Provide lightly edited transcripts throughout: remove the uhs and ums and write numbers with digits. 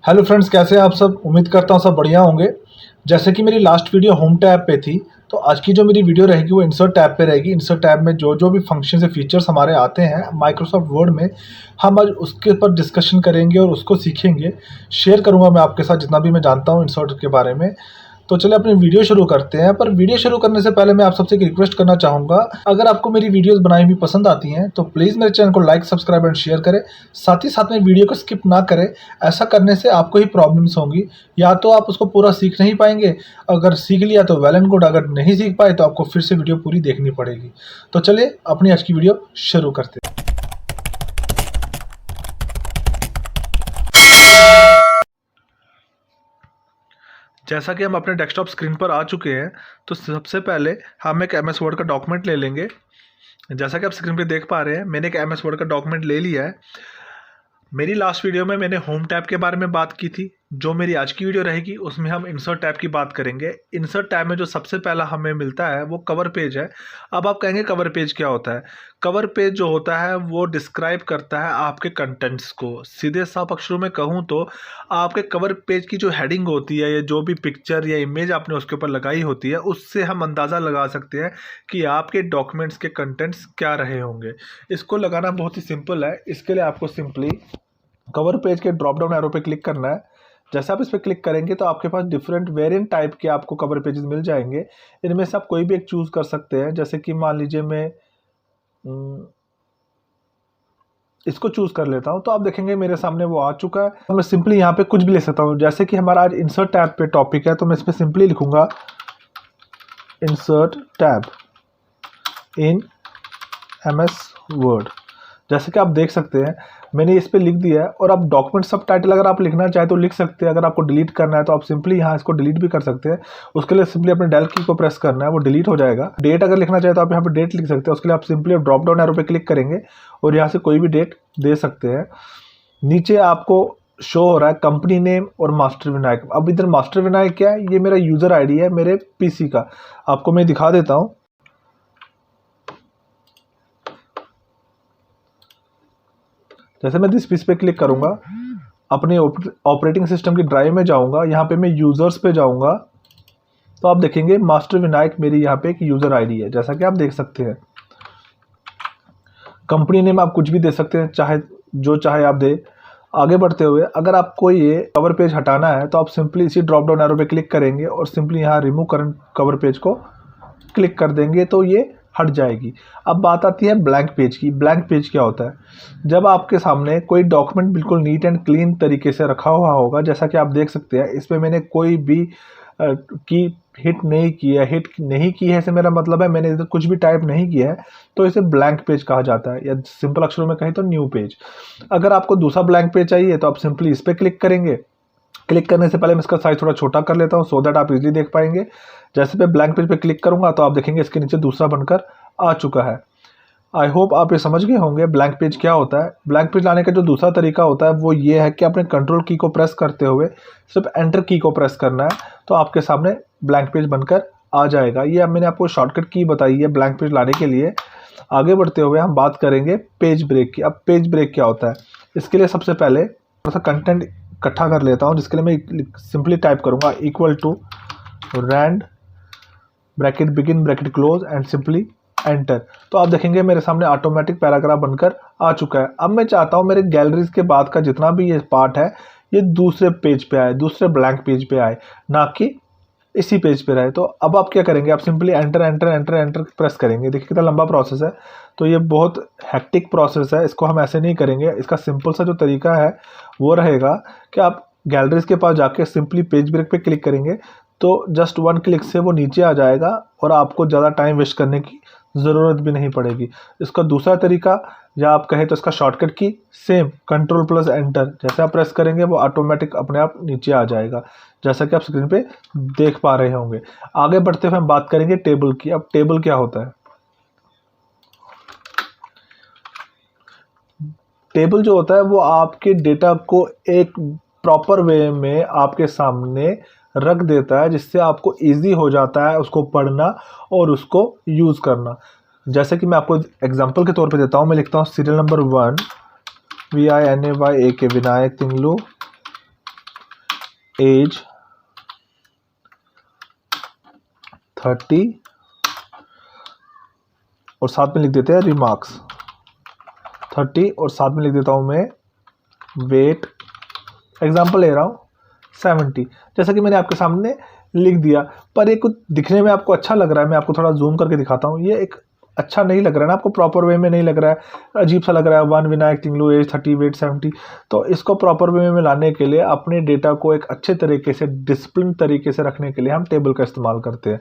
Hello friends, कैसे हैं आप सब। उम्मीद करता हूँ सब बढ़िया होंगे। जैसे कि मेरी लास्ट वीडियो होम टैब पे थी, तो आज की जो मेरी वीडियो रहेगी वो इंसर्ट टैब पे रहेगी। इंसर्ट टैब में जो जो भी फंक्शन से फीचर्स हमारे आते हैं माइक्रोसॉफ्ट वर्ड में, हम आज उसके ऊपर डिस्कशन करेंगे और उसको सीखेंगे। शेयर करूँगा मैं आपके साथ जितना भी मैं जानता हूँ इंसर्ट के बारे में। तो चलिए अपनी वीडियो शुरू करते हैं। पर वीडियो शुरू करने से पहले मैं आप सबसे एक रिक्वेस्ट करना चाहूँगा, अगर आपको मेरी वीडियोस बनाई हुई पसंद आती हैं तो प्लीज़ मेरे चैनल को लाइक, सब्सक्राइब एंड शेयर करें। साथ ही साथ में वीडियो को स्किप ना करें। ऐसा करने से आपको ही प्रॉब्लम्स होंगी, या तो आप उसको पूरा सीख नहीं पाएंगे। अगर सीख लिया तो वेल एंड गुड, अगर नहीं सीख पाए तो आपको फिर से वीडियो पूरी देखनी पड़ेगी। तो चलिए अपनी आज की वीडियो शुरू करते हैं। जैसा कि हम अपने डेस्कटॉप स्क्रीन पर आ चुके हैं, तो सबसे पहले हम एक एम एस वर्ड का डॉक्यूमेंट ले लेंगे। जैसा कि आप स्क्रीन पे देख पा रहे हैं, मैंने एक एम एस वर्ड का डॉक्यूमेंट ले लिया है। मेरी लास्ट वीडियो में मैंने होम टैब के बारे में बात की थी। जो मेरी आज की वीडियो रहेगी उसमें हम इंसर्ट टैब की बात करेंगे। इंसर्ट टैब में जो सबसे पहला हमें मिलता है वो कवर पेज है। अब आप कहेंगे कवर पेज क्या होता है। कवर पेज जो होता है वो डिस्क्राइब करता है आपके कंटेंट्स को। सीधे साफ अक्षरों में कहूँ तो आपके कवर पेज की जो हेडिंग होती है या जो भी पिक्चर या इमेज आपने उसके ऊपर लगाई होती है, उससे हम अंदाज़ा लगा सकते हैं कि आपके डॉक्यूमेंट्स के कंटेंट्स क्या रहे होंगे। इसको लगाना बहुत ही सिंपल है। इसके लिए आपको सिंपली कवर पेज के ड्रॉप डाउन एरो पे क्लिक करना है। जैसे आप इस पर क्लिक करेंगे तो आपके पास डिफरेंट वेरिएंट टाइप के आपको कवर पेजेस मिल जाएंगे। इनमें से आप कोई भी एक चूज़ कर सकते हैं। जैसे कि मान लीजिए मैं इसको चूज़ कर लेता हूं, तो आप देखेंगे मेरे सामने वो आ चुका है। तो मैं सिंपली यहाँ पे कुछ भी ले सकता हूँ। जैसे कि हमारा आज इंसर्ट टैब पे टॉपिक है, तो मैं इस पर सिंपली लिखूंगा इंसर्ट टैब इन MS वर्ड। जैसे कि आप देख सकते हैं मैंने इस पे लिख दिया है। और आप डॉक्यूमेंट सब टाइटल अगर आप लिखना चाहे तो लिख सकते हैं। अगर आपको डिलीट करना है तो आप सिंपली यहाँ इसको डिलीट भी कर सकते हैं। उसके लिए सिंपली अपने डेल की को प्रेस करना है, वो डिलीट हो जाएगा। डेट अगर लिखना चाहे तो आप यहाँ पे डेट लिख सकते हैं। उसके लिए आप सिंपली ड्रॉप डाउन एरो पे क्लिक करेंगे और यहाँ से कोई भी डेट दे सकते हैं। नीचे आपको शो हो रहा है कंपनी नेम और मास्टर विनायक। अब इधर मास्टर विनायक क्या है, ये मेरा यूजर ID है मेरे PC का। आपको मैं दिखा देता हूँ। जैसे मैं दिस पीस पे क्लिक करूंगा, अपने ऑपरेटिंग सिस्टम की ड्राइव में जाऊंगा, यहाँ पे मैं यूजर्स पे जाऊंगा, तो आप देखेंगे मास्टर विनायक मेरी यहाँ पे एक यूजर ID है। जैसा कि आप देख सकते हैं कंपनी नेम आप कुछ भी दे सकते हैं, चाहे जो चाहे आप दे। आगे बढ़ते हुए अगर आपको ये कवर पेज हटाना है तो आप सिंपली इसी ड्रॉप डाउन एरो पे क्लिक करेंगे और सिंपली यहाँ रिमूव करंट कवर पेज को क्लिक कर देंगे तो ये हट जाएगी। अब बात आती है ब्लैंक पेज की। ब्लैंक पेज क्या होता है, जब आपके सामने कोई डॉक्यूमेंट बिल्कुल नीट एंड क्लीन तरीके से रखा हुआ होगा। जैसा कि आप देख सकते हैं इसमें मैंने कोई भी की हिट नहीं की है। हिट नहीं की है से मेरा मतलब है मैंने इधर कुछ भी टाइप नहीं किया है, तो इसे ब्लैंक पेज कहा जाता है, या सिंपल अक्षरों में कहें तो न्यू पेज। अगर आपको दूसरा ब्लैंक पेज चाहिए तो आप सिंपली इस पर क्लिक करेंगे। क्लिक करने से पहले मैं इसका साइज थोड़ा छोटा कर लेता हूँ सो दैट आप इजीली देख पाएंगे। जैसे मैं ब्लैंक पेज पे क्लिक करूंगा तो आप देखेंगे इसके नीचे दूसरा बनकर आ चुका है। आई होप आप ये समझ गए होंगे ब्लैंक पेज क्या होता है। ब्लैंक पेज लाने का जो दूसरा तरीका होता है वो ये है कि अपने कंट्रोल की को प्रेस करते हुए सिर्फ एंटर की को प्रेस करना है, तो आपके सामने ब्लैंक पेज बनकर आ जाएगा। ये अब मैंने आपको शॉर्टकट की बताई है ब्लैंक पेज लाने के लिए। आगे बढ़ते हुए हम बात करेंगे पेज ब्रेक की। अब पेज ब्रेक क्या होता है, इसके लिए सबसे पहले थोड़ा सा कंटेंट इकट्ठा कर लेता हूँ, जिसके लिए मैं सिंपली टाइप करूँगा equal to rand bracket begin bracket close and simply enter. तो आप देखेंगे मेरे सामने ऑटोमेटिक पैराग्राफ बनकर आ चुका है। अब मैं चाहता हूँ मेरे गैलरीज के बाद का जितना भी ये पार्ट है ये दूसरे पेज पे आए, दूसरे ब्लैंक पेज पे आए, ना कि इसी पेज पे रहे। तो अब आप क्या करेंगे, आप simply enter enter enter enter press करेंगे। देखिए कितना लंबा प्रोसेस है। तो ये बहुत हेक्टिक प्रोसेस है, इसको हम ऐसे नहीं करेंगे। इसका सिंपल सा जो तरीका है वो रहेगा कि आप गैलरीज के पास जाके सिंपली पेज ब्रेक पे क्लिक करेंगे, तो जस्ट वन क्लिक से वो नीचे आ जाएगा और आपको ज़्यादा टाइम वेस्ट करने की ज़रूरत भी नहीं पड़ेगी। इसका दूसरा तरीका, या आप कहें तो इसका शॉर्टकट की सेम कंट्रोल प्लस एंटर, जैसे आप प्रेस करेंगे वो ऑटोमेटिक अपने आप नीचे आ जाएगा, जैसा कि आप स्क्रीन पे देख पा रहे होंगे। आगे बढ़ते हुए हम बात करेंगे टेबल की। अब टेबल क्या होता है, टेबल जो होता है वो आपके डेटा को एक प्रॉपर वे में आपके सामने रख देता है, जिससे आपको इजी हो जाता है उसको पढ़ना और उसको यूज़ करना। जैसे कि मैं आपको एग्जांपल के तौर पे देता हूँ। मैं लिखता हूँ serial number 1 VINAYAK Vinayak Tinglu age 30 और साथ में लिख देते हैं रिमार्क्स 30 और साथ में लिख देता हूं मैं वेट, एग्जाम्पल ले रहा हूँ 70, जैसा कि मैंने आपके सामने लिख दिया। पर ये कुछ दिखने में आपको अच्छा लग रहा है, मैं आपको थोड़ा जूम करके दिखाता हूँ। ये एक अच्छा नहीं लग रहा है ना, आपको प्रॉपर वे में नहीं लग रहा है, अजीब सा लग रहा है। 1 विनायक टिंगलू एज 30 वेट 70। तो इसको प्रॉपर वे में लाने के लिए अपने डेटा को एक अच्छे तरीके से डिसिप्लिन तरीके से रखने के लिए हम टेबल का इस्तेमाल करते हैं।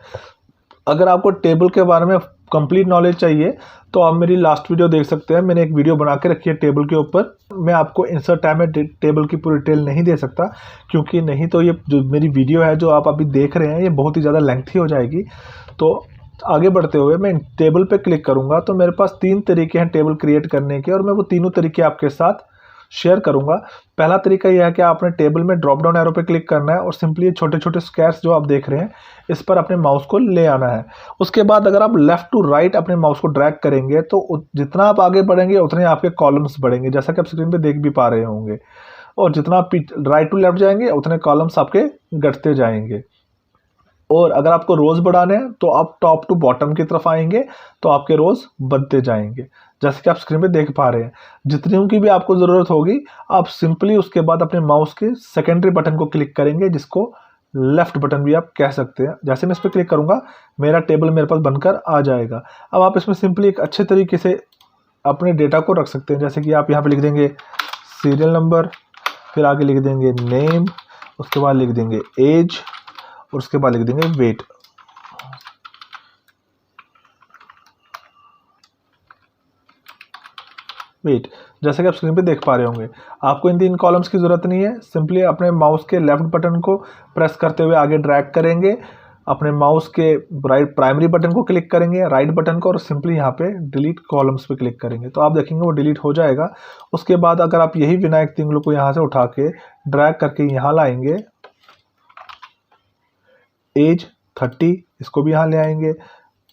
अगर आपको टेबल के बारे में कंप्लीट नॉलेज चाहिए तो आप मेरी लास्ट वीडियो देख सकते हैं, मैंने एक वीडियो बना के रखी है टेबल के ऊपर। मैं आपको इंसर्ट टाइम में टेबल की पूरी डिटेल नहीं दे सकता, क्योंकि नहीं तो ये जो मेरी वीडियो है जो आप अभी देख रहे हैं ये बहुत ही ज़्यादा लेंथी हो जाएगी। तो आगे बढ़ते हुए मैं टेबल पे क्लिक करूंगा तो मेरे पास 3 तरीके हैं टेबल क्रिएट करने के, और मैं वो तीनों तरीके आपके साथ शेयर करूंगा। पहला तरीका यह है कि आपने टेबल में ड्रॉप डाउन एरो पे क्लिक करना है और सिंपली छोटे छोटे स्क्वायर्स जो आप देख रहे हैं इस पर अपने माउस को ले आना है। उसके बाद अगर आप लेफ्ट टू राइट अपने माउस को ड्रैग करेंगे तो जितना आप आगे बढ़ेंगे उतने आपके कॉलम्स बढ़ेंगे, जैसा कि आप स्क्रीन पे देख भी पा रहे होंगे। और जितना आप राइट टू लेफ्ट जाएंगे उतने कॉलम्स आपके घटते जाएंगे। और अगर आपको रोज बढ़ाने हैं तो आप टॉप टू बॉटम की तरफ आएंगे तो आपके रोज बढ़ते जाएंगे, जैसे कि आप स्क्रीन पे देख पा रहे हैं। जितनी उनकी भी आपको ज़रूरत होगी आप सिंपली उसके बाद अपने माउस के सेकेंडरी बटन को क्लिक करेंगे, जिसको लेफ्ट बटन भी आप कह सकते हैं। जैसे मैं इस पर क्लिक करूंगा मेरा टेबल मेरे पास बनकर आ जाएगा। अब आप इसमें सिंपली एक अच्छे तरीके से अपने डेटा को रख सकते हैं, जैसे कि आप यहाँ पे लिख देंगे सीरियल नंबर, फिर आगे लिख देंगे नेम, उसके बाद लिख देंगे एज और उसके बाद लिख देंगे वेट। जैसे कि आप स्क्रीन पे देख पा रहे होंगे आपको इन 3 कॉलम्स की जरूरत नहीं है। सिंपली अपने माउस के लेफ्ट बटन को प्रेस करते हुए आगे ड्रैग करेंगे, अपने माउस के राइट प्राइमरी बटन को क्लिक करेंगे, राइट बटन को, और सिंपली यहाँ पे डिलीट कॉलम्स पे क्लिक करेंगे तो आप देखेंगे वो डिलीट हो जाएगा। उसके बाद अगर आप यही विनायक तिंगलू को यहाँ से उठा के ड्रैग करके यहाँ लाएंगे, एज 30 इसको भी यहाँ ले आएंगे,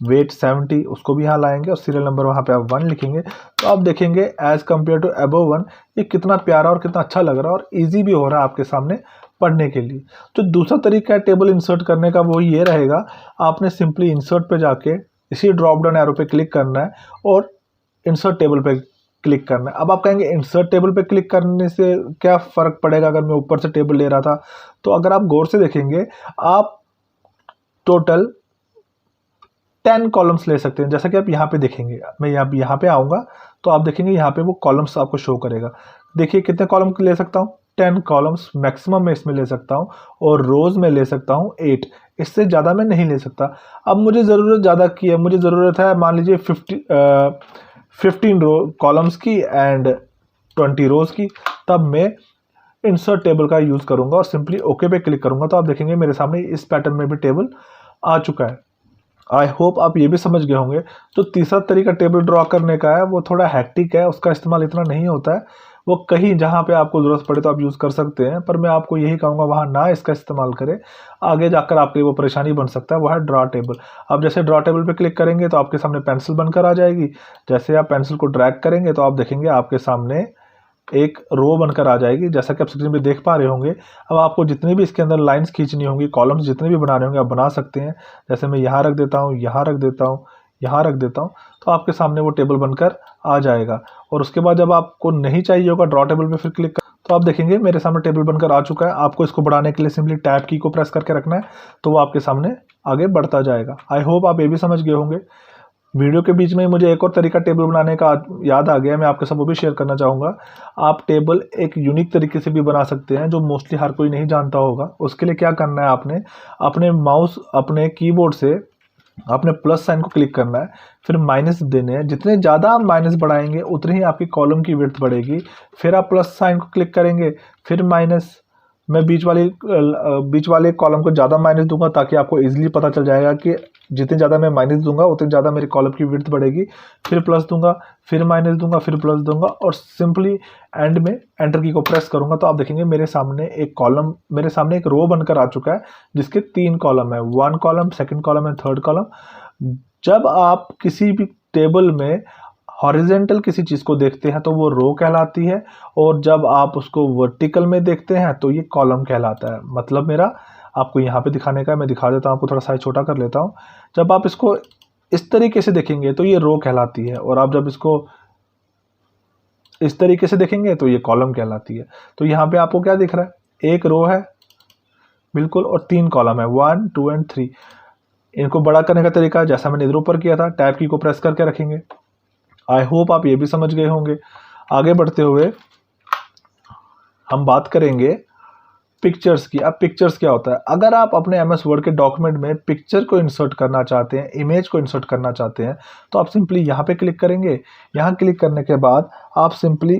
वेट 70 उसको भी यहाँ लाएंगे और सीरियल नंबर वहाँ पे आप 1 लिखेंगे तो आप देखेंगे एज कम्पेयर टू अबव 1 ये कितना प्यारा और कितना अच्छा लग रहा है और इजी भी हो रहा है आपके सामने पढ़ने के लिए। जो दूसरा तरीका है टेबल इंसर्ट करने का वो ये रहेगा, आपने सिंपली इंसर्ट पे जाके इसी ड्रॉप डाउन एरो पे क्लिक करना है और इंसर्ट टेबल पे क्लिक करना है। अब आप कहेंगे इंसर्ट टेबल पे क्लिक करने से क्या फ़र्क पड़ेगा अगर मैं ऊपर से टेबल ले रहा था, तो अगर आप गौर से देखेंगे आप टोटल 10 कॉलम्स ले सकते हैं। जैसा कि आप यहाँ पे देखेंगे, मैं यहाँ पे आऊँगा तो आप देखेंगे यहाँ पे वो कॉलम्स आपको शो करेगा। देखिए कितने कॉलम ले सकता हूँ, 10 कॉलम्स मैक्सिमम मैं इसमें ले सकता हूँ, और रोज़ में ले सकता हूँ 8, इससे ज़्यादा मैं नहीं ले सकता। अब मुझे ज़रूरत ज़्यादा की है, मुझे ज़रूरत है मान लीजिए 15 कॉलम्स की एंड 20 रोज़ की, तब मैं इंसर्ट टेबल का यूज़ करूँगा और सिंपली ओके पे क्लिक करूँगा तो आप देखेंगे मेरे सामने इस पैटर्न में भी टेबल आ चुका है। आई होप आप ये भी समझ गए होंगे। जो तीसरा तरीका टेबल ड्रॉ करने का है वो थोड़ा हैक्टिक है, उसका इस्तेमाल इतना नहीं होता है, वो कहीं जहाँ पे आपको ज़रूरत पड़े तो आप यूज़ कर सकते हैं, पर मैं आपको यही कहूँगा वहाँ ना इसका इस्तेमाल करें, आगे जाकर आपके लिए वो परेशानी बन सकता है। वो है ड्रॉ टेबल। अब जैसे ड्रॉ टेबल पे क्लिक करेंगे तो आपके सामने पेंसिल बनकर आ जाएगी। जैसे आप पेंसिल को ड्रैग करेंगे तो आप देखेंगे आपके सामने एक रो बनकर आ जाएगी, जैसा कि आप स्क्रीन पे देख पा रहे होंगे। अब आपको जितनी भी इसके अंदर लाइंस खींचनी होंगी, कॉलम्स जितने भी बनाने होंगे आप बना सकते हैं। जैसे मैं यहाँ रख देता हूँ, यहाँ रख देता हूँ, यहाँ रख देता हूँ, तो आपके सामने वो टेबल बनकर आ जाएगा। और उसके बाद जब आपको नहीं चाहिए होगा ड्रॉ टेबल पे फिर क्लिक कर, तो आप देखेंगे मेरे सामने टेबल बनकर आ चुका है। आपको इसको बढ़ाने के लिए सिंपली टैब की को प्रेस करके रखना है तो वो आपके सामने आगे बढ़ता जाएगा। आई होप आप ये भी समझ गए होंगे। वीडियो के बीच में मुझे एक और तरीका टेबल बनाने का याद आ गया, मैं आपके साथ वो भी शेयर करना चाहूँगा। आप टेबल एक यूनिक तरीके से भी बना सकते हैं जो मोस्टली हर कोई नहीं जानता होगा। उसके लिए क्या करना है, आपने अपने माउस अपने कीबोर्ड से आपने प्लस साइन को क्लिक करना है, फिर माइनस देने हैं। जितने ज़्यादा आप माइनस बढ़ाएंगे उतनी ही आपकी कॉलम की विड्थ बढ़ेगी। फिर आप प्लस साइन को क्लिक करेंगे, फिर माइनस, मैं बीच वाले कॉलम को ज़्यादा माइनस दूंगा ताकि आपको इजीली पता चल जाएगा कि जितने ज़्यादा मैं माइनस दूंगा उतनी ज़्यादा मेरी कॉलम की विड्थ बढ़ेगी। फिर प्लस दूंगा, फिर माइनस दूंगा, फिर प्लस दूंगा और सिंपली एंड में एंटर की को प्रेस करूंगा तो आप देखेंगे मेरे सामने एक रो बनकर आ चुका है जिसके 3 कॉलम है, 1 column, 2nd column and 3rd column. जब आप किसी भी टेबल में हॉरिजेंटल किसी चीज़ को देखते हैं तो वो रो कहलाती है, और जब आप उसको वर्टिकल में देखते हैं तो ये कॉलम कहलाता है। मतलब मेरा आपको यहाँ पे दिखाने का है, मैं दिखा देता हूँ आपको, थोड़ा साइज छोटा कर लेता हूँ। जब आप इसको इस तरीके से देखेंगे तो ये रो कहलाती है, और आप जब इसको इस तरीके से देखेंगे तो ये कॉलम कहलाती है। तो यहाँ पे आपको क्या दिख रहा है, एक रो है बिल्कुल और 3 कॉलम है, 1 2 एंड 3। इनको बड़ा करने का तरीका जैसा मैंने इधर ऊपर किया था, टैब की को प्रेस करके रखेंगे। आई होप आप ये भी समझ गए होंगे। आगे बढ़ते हुए हम बात करेंगे पिक्चर्स की। अब पिक्चर्स क्या होता है, अगर आप अपने एमएस वर्ड के डॉक्यूमेंट में पिक्चर को इंसर्ट करना चाहते हैं, इमेज को इंसर्ट करना चाहते हैं, तो आप सिंपली यहाँ पे क्लिक करेंगे। यहाँ क्लिक करने के बाद आप सिंपली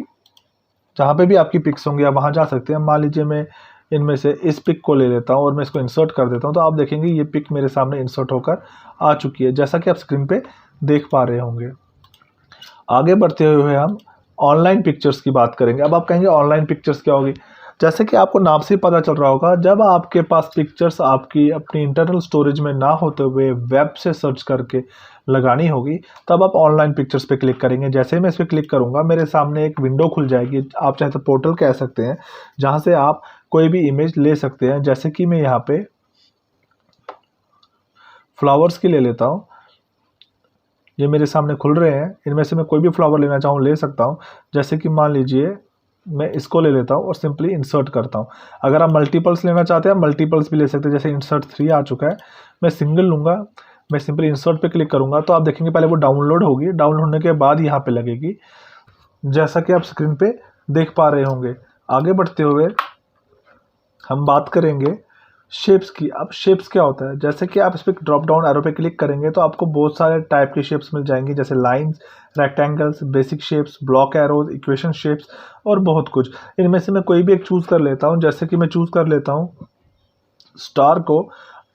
जहाँ पे भी आपकी पिक्स होंगी आप वहाँ जा सकते हैं। मान लीजिए मैं इनमें से इस पिक को ले लेता हूँ और मैं इसको इंसर्ट कर देता हूँ, तो आप देखेंगे ये पिक मेरे सामने इंसर्ट होकर आ चुकी है, जैसा कि आप स्क्रीन पे देख पा रहे होंगे। आगे बढ़ते हुए हम ऑनलाइन पिक्चर्स की बात करेंगे। अब आप कहेंगे ऑनलाइन पिक्चर्स क्या होगी, जैसे कि आपको नाम से पता चल रहा होगा, जब आपके पास पिक्चर्स आपकी अपनी इंटरनल स्टोरेज में ना होते हुए वेब से सर्च करके लगानी होगी, तब आप ऑनलाइन पिक्चर्स पे क्लिक करेंगे। जैसे ही मैं इस पर क्लिक करूंगा मेरे सामने एक विंडो खुल जाएगी, आप चाहे तो पोर्टल कह सकते हैं, जहां से आप कोई भी इमेज ले सकते हैं। जैसे कि मैं यहाँ पे फ्लावर्स की ले लेता हूँ, ये मेरे सामने खुल रहे हैं, इनमें से मैं कोई भी फ्लावर लेना चाहूँ ले सकता हूँ। जैसे कि मान लीजिए मैं इसको ले लेता हूँ और सिंपली इंसर्ट करता हूँ। अगर आप मल्टीपल्स लेना चाहते हैं मल्टीपल्स भी ले सकते हैं, जैसे इंसर्ट 3 आ चुका है, मैं सिंगल लूँगा, मैं सिंपली इंसर्ट पे क्लिक करूँगा तो आप देखेंगे पहले वो डाउनलोड होगी, डाउनलोड होने के बाद यहाँ पे लगेगी, जैसा कि आप स्क्रीन पे देख पा रहे होंगे। आगे बढ़ते हुए हम बात करेंगे शेप्स की। अब शेप्स क्या होता है, जैसे कि आप इस पर ड्रॉप डाउन एरो पे क्लिक करेंगे तो आपको बहुत सारे टाइप की शेप्स मिल जाएंगी, जैसे lines, rectangles, basic shapes, block arrows, equation shapes और बहुत कुछ। इनमें से मैं कोई भी एक चूज़ कर लेता हूं, जैसे कि मैं चूज़ कर लेता हूं स्टार को।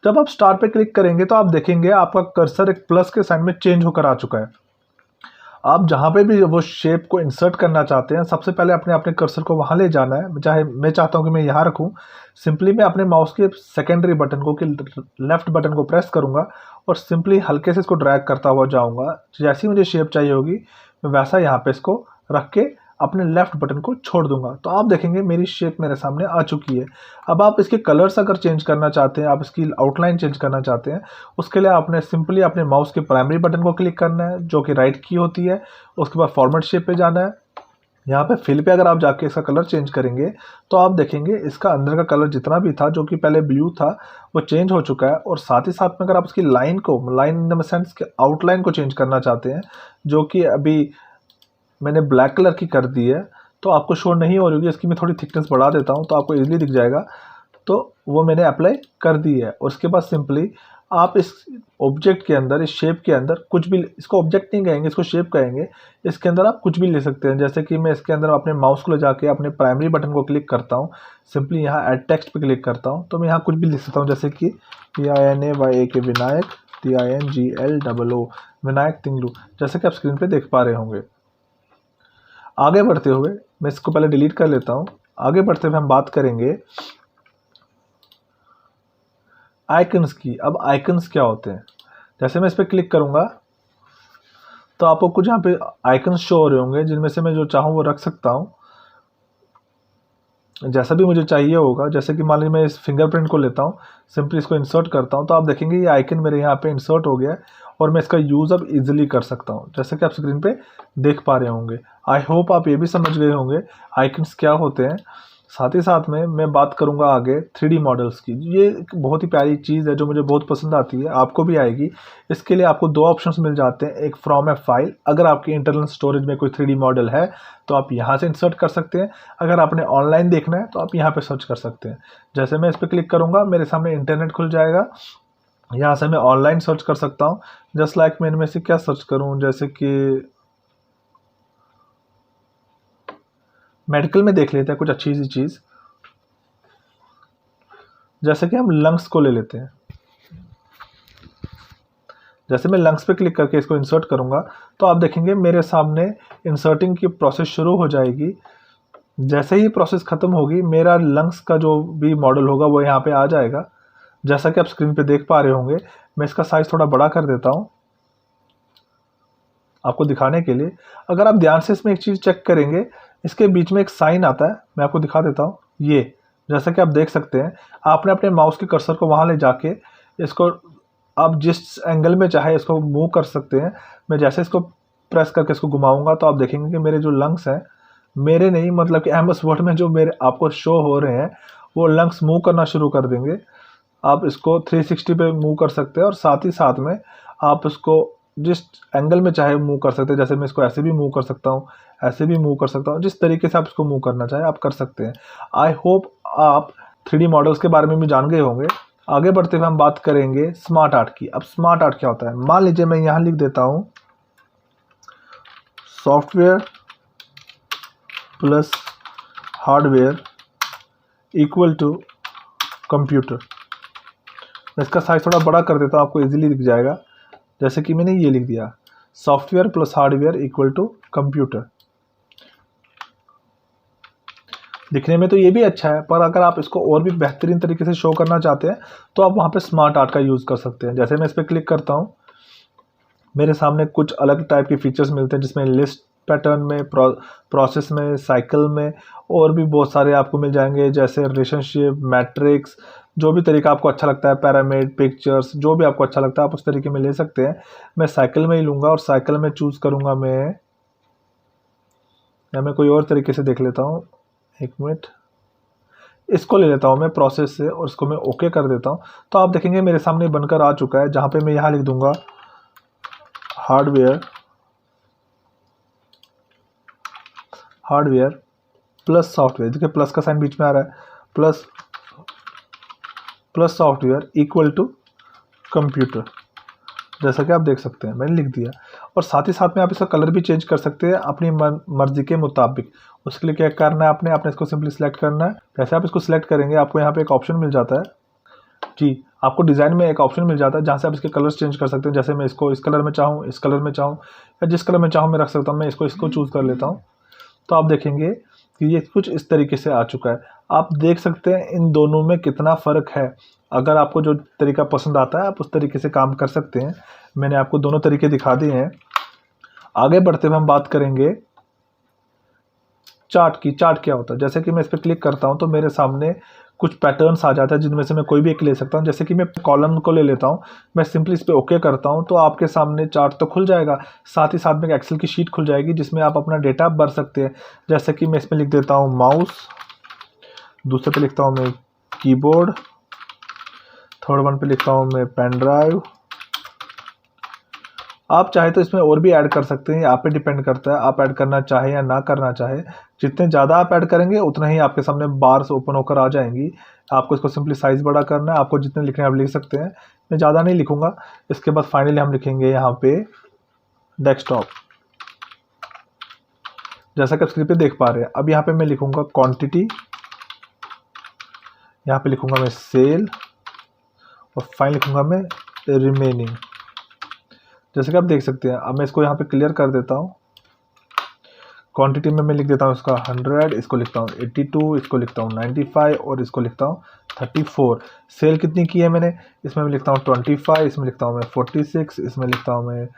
जब आप स्टार पे क्लिक करेंगे तो आप देखेंगे आपका कर्सर एक प्लस के साइन में चेंज होकर आ चुका है। आप जहाँ पे भी वो शेप को इंसर्ट करना चाहते हैं, सबसे पहले अपने अपने कर्सर को वहाँ ले जाना है। चाहे मैं चाहता हूँ कि मैं यहाँ रखूँ, सिंपली मैं अपने माउस के सेकेंडरी बटन को कि लेफ्ट बटन को प्रेस करूँगा और सिंपली हल्के से इसको ड्रैग करता हुआ जाऊँगा। जैसी मुझे शेप चाहिए होगी मैं वैसा यहाँ पे इसको रख के अपने लेफ्ट बटन को छोड़ दूंगा, तो आप देखेंगे मेरी शेप मेरे सामने आ चुकी है। अब आप इसके कलर्स अगर चेंज करना चाहते हैं, आप इसकी आउटलाइन चेंज करना चाहते हैं, उसके लिए आपने सिंपली अपने माउस के प्राइमरी बटन को क्लिक करना है, जो कि राइट की होती है। उसके बाद फॉर्मेट शेप पे जाना है। यहाँ पे फिल पे अगर आप जाके इसका कलर चेंज करेंगे तो आप देखेंगे इसका अंदर का कलर जितना भी था, जो कि पहले ब्लू था, वो चेंज हो चुका है। और साथ ही साथ में अगर आप इसकी लाइन इन द सेंस के आउटलाइन को चेंज करना चाहते हैं, जो कि अभी मैंने ब्लैक कलर की कर दी है, तो आपको शो नहीं हो रही होगी, इसकी मैं थोड़ी थिकनेस बढ़ा देता हूँ तो आपको इजीली दिख जाएगा। तो वो मैंने अप्लाई कर दी है। और उसके बाद सिंपली आप इस ऑब्जेक्ट के अंदर, इस शेप के अंदर कुछ भी, इसको ऑब्जेक्ट नहीं कहेंगे, इसको शेप कहेंगे, इसके अंदर आप कुछ भी ले सकते हैं। जैसे कि मैं इसके अंदर अपने माउस को ले जाके अपने प्राइमरी बटन को क्लिक करता हूँ, सिंपली यहाँ ऐड टेक्स्ट पे क्लिक करता हूँ, तो मैं यहाँ कुछ भी लिख सकता हूँ, जैसे कि PINAYAK विनायक, TINGLOO विनायक तिंगलू, जैसे कि आप स्क्रीन पे देख पा रहे होंगे। आगे बढ़ते हुए मैं इसको पहले डिलीट कर लेता हूँ। आगे बढ़ते हुए हम बात करेंगे आइकन्स की। अब आइकन्स क्या होते हैं, जैसे मैं इस पर क्लिक करूँगा तो आपको कुछ यहाँ पे आइकन्स शो हो रहे होंगे, जिनमें से मैं जो चाहूँ वो रख सकता हूँ, जैसा भी मुझे चाहिए होगा। जैसे कि मान लीजिए मैं इस फिंगरप्रिंट को लेता हूँ, सिंपली इसको इंसर्ट करता हूँ, तो आप देखेंगे ये आइकन मेरे यहाँ पे इंसर्ट हो गया है और मैं इसका यूज़ अब इजीली कर सकता हूँ, जैसे कि आप स्क्रीन पे देख पा रहे होंगे। आई होप आप ये भी समझ गए होंगे आइकन्स क्या होते हैं। साथ ही साथ में मैं बात करूंगा आगे 3D मॉडल्स की। ये एक बहुत ही प्यारी चीज़ है जो मुझे बहुत पसंद आती है, आपको भी आएगी। इसके लिए आपको 2 ऑप्शंस मिल जाते हैं, एक फ्रॉम ए फाइल, अगर आपकी इंटरनल स्टोरेज में कोई 3D मॉडल है तो आप यहाँ से इंसर्ट कर सकते हैं, अगर आपने ऑनलाइन देखना है तो आप यहाँ पे सर्च कर सकते हैं। जैसे मैं इस पर क्लिक करूँगा मेरे सामने इंटरनेट खुल जाएगा, यहाँ से मैं ऑनलाइन सर्च कर सकता हूँ। जस्ट लाइक मैं इनमें से क्या सर्च करूँ, जैसे कि मेडिकल में देख लेते हैं कुछ अच्छी सी चीज़, जैसे कि हम लंग्स को ले लेते हैं। जैसे मैं लंग्स पे क्लिक करके इसको इंसर्ट करूंगा तो आप देखेंगे मेरे सामने इंसर्टिंग की प्रोसेस शुरू हो जाएगी। जैसे ही प्रोसेस ख़त्म होगी मेरा लंग्स का जो भी मॉडल होगा वो यहाँ पे आ जाएगा, जैसा कि आप स्क्रीन पे देख पा रहे होंगे। मैं इसका साइज़ थोड़ा बड़ा कर देता हूँ, आपको दिखाने के लिए। अगर आप ध्यान से इसमें एक चीज़ चेक करेंगे, इसके बीच में एक साइन आता है, मैं आपको दिखा देता हूँ। ये जैसा कि आप देख सकते हैं, आपने अपने माउस के कर्सर को वहाँ ले जाके इसको आप जिस एंगल में चाहे इसको मूव कर सकते हैं। मैं जैसे इसको प्रेस करके इसको घुमाऊंगा तो आप देखेंगे कि मेरे जो लंग्स हैं, मेरे नहीं मतलब कि एमएस वर्ड में जो मेरे आपको शो हो रहे हैं, वो लंग्स मूव करना शुरू कर देंगे। आप इसको 360 पे मूव कर सकते हैं और साथ ही साथ में आप इसको जिस एंगल में चाहे मूव कर सकते हैं। जैसे मैं इसको ऐसे भी मूव कर सकता हूँ, ऐसे भी मूव कर सकता हूँ, जिस तरीके से आप इसको मूव करना चाहें आप कर सकते हैं। आई होप आप 3D मॉडल्स के बारे में भी जान गए होंगे। आगे बढ़ते हुए हम बात करेंगे स्मार्ट आर्ट की। अब स्मार्ट आर्ट क्या होता है, मान लीजिए मैं यहाँ लिख देता हूँ software plus hardware equal to computer. मैं इसका साइज थोड़ा बड़ा कर देता हूँ, आपको इजीली दिख जाएगा। जैसे कि मैंने ये लिख दिया, software plus hardware equal to computer. दिखने में तो ये भी अच्छा है, पर अगर आप इसको और भी बेहतरीन तरीके से शो करना चाहते हैं तो आप वहाँ पे स्मार्ट आर्ट का यूज़ कर सकते हैं। जैसे मैं इस पर क्लिक करता हूँ, मेरे सामने कुछ अलग टाइप के फीचर्स मिलते हैं, जिसमें लिस्ट पैटर्न में, प्रोसेस में, साइकिल में और भी बहुत सारे आपको मिल जाएंगे, जैसे रिलेशनशिप, मैट्रिक्स, जो भी तरीका आपको अच्छा लगता है, पैरामिड, पिक्चर्स, जो भी आपको अच्छा लगता है आप उस तरीके में ले सकते हैं। मैं साइकिल में ही लूँगा और साइकिल में चूज़ करूँगा मैं, या मैं कोई और तरीके से देख लेता हूँ, एक मिनट, इसको ले लेता हूँ मैं प्रोसेस से और इसको मैं ओके कर देता हूँ। तो आप देखेंगे मेरे सामने बनकर आ चुका है, जहाँ पे मैं यहाँ लिख दूंगा हार्डवेयर प्लस सॉफ्टवेयर। देखिए प्लस का साइन बीच में आ रहा है, plus software equal to computer. जैसा कि आप देख सकते हैं मैंने लिख दिया। और साथ ही साथ में आप इसका कलर भी चेंज कर सकते हैं अपनी मर्जी के मुताबिक। उसके लिए क्या करना है, आपने इसको सिंपली सिलेक्ट करना है। जैसे आप इसको सिलेक्ट करेंगे आपको यहाँ पे एक ऑप्शन मिल जाता है जी, आपको डिज़ाइन में एक ऑप्शन मिल जाता है जहाँ से आप इसके कलर्स चेंज कर सकते हैं। जैसे मैं इसको इस कलर में चाहूँ, इस कलर में चाहूँ, या जिस कलर में चाहूँ मैं रख सकता हूँ। मैं इसको चूज़ कर लेता हूँ। तो आप देखेंगे कि ये कुछ इस तरीके से आ चुका है। आप देख सकते हैं इन दोनों में कितना फ़र्क है। अगर आपको जो तरीका पसंद आता है आप उस तरीके से काम कर सकते हैं। मैंने आपको दोनों तरीके दिखा दिए हैं। आगे बढ़ते हुए हम बात करेंगे चार्ट की। चार्ट क्या होता है, जैसे कि मैं इस पर क्लिक करता हूं तो मेरे सामने कुछ पैटर्न्स आ जाता है, जिनमें से मैं कोई भी एक ले सकता हूं। जैसे कि मैं कॉलम को ले लेता हूं, मैं सिंपली इस पर ओके करता हूं तो आपके सामने चार्ट तो खुल जाएगा। साथ ही साथ में एक एक्सेल की शीट खुल जाएगी जिसमें आप अपना डेटा भर सकते हैं। जैसे कि मैं इसमें लिख देता हूँ माउस, दूसरे पे लिखता हूँ मैं कीबोर्ड, थर्ड वन पे लिखता हूँ मैं पेन ड्राइव। आप चाहे तो इसमें और भी ऐड कर सकते हैं, आप पे डिपेंड करता है आप ऐड करना चाहे या ना करना चाहे। जितने ज़्यादा आप ऐड करेंगे उतना ही आपके सामने बार्स ओपन होकर आ जाएंगी। आपको इसको सिंपली साइज़ बड़ा करना है, आपको जितने लिखने हैं आप लिख सकते हैं। मैं ज़्यादा नहीं लिखूंगा। इसके बाद फाइनली हम लिखेंगे यहाँ पे डेस्कटॉप। जैसा कि आप स्क्रीन पे देख पा रहे हैं, अब यहाँ पे मैं लिखूंगा क्वांटिटी, यहाँ पे लिखूंगा मैं सेल और फाइन लिखूंगा मैं रिमेनिंग। जैसे कि आप देख सकते हैं। अब मैं इसको यहाँ पे क्लियर कर देता हूँ। क्वांटिटी में मैं लिख देता हूँ इसका 100, इसको लिखता हूँ 82, इसको लिखता हूँ 95 और इसको लिखता हूँ 34। सेल कितनी की है मैंने, इसमें मैं लिखता हूँ 25, इसमें लिखता हूँ मैं 46, इसमें लिखता हूँ मैं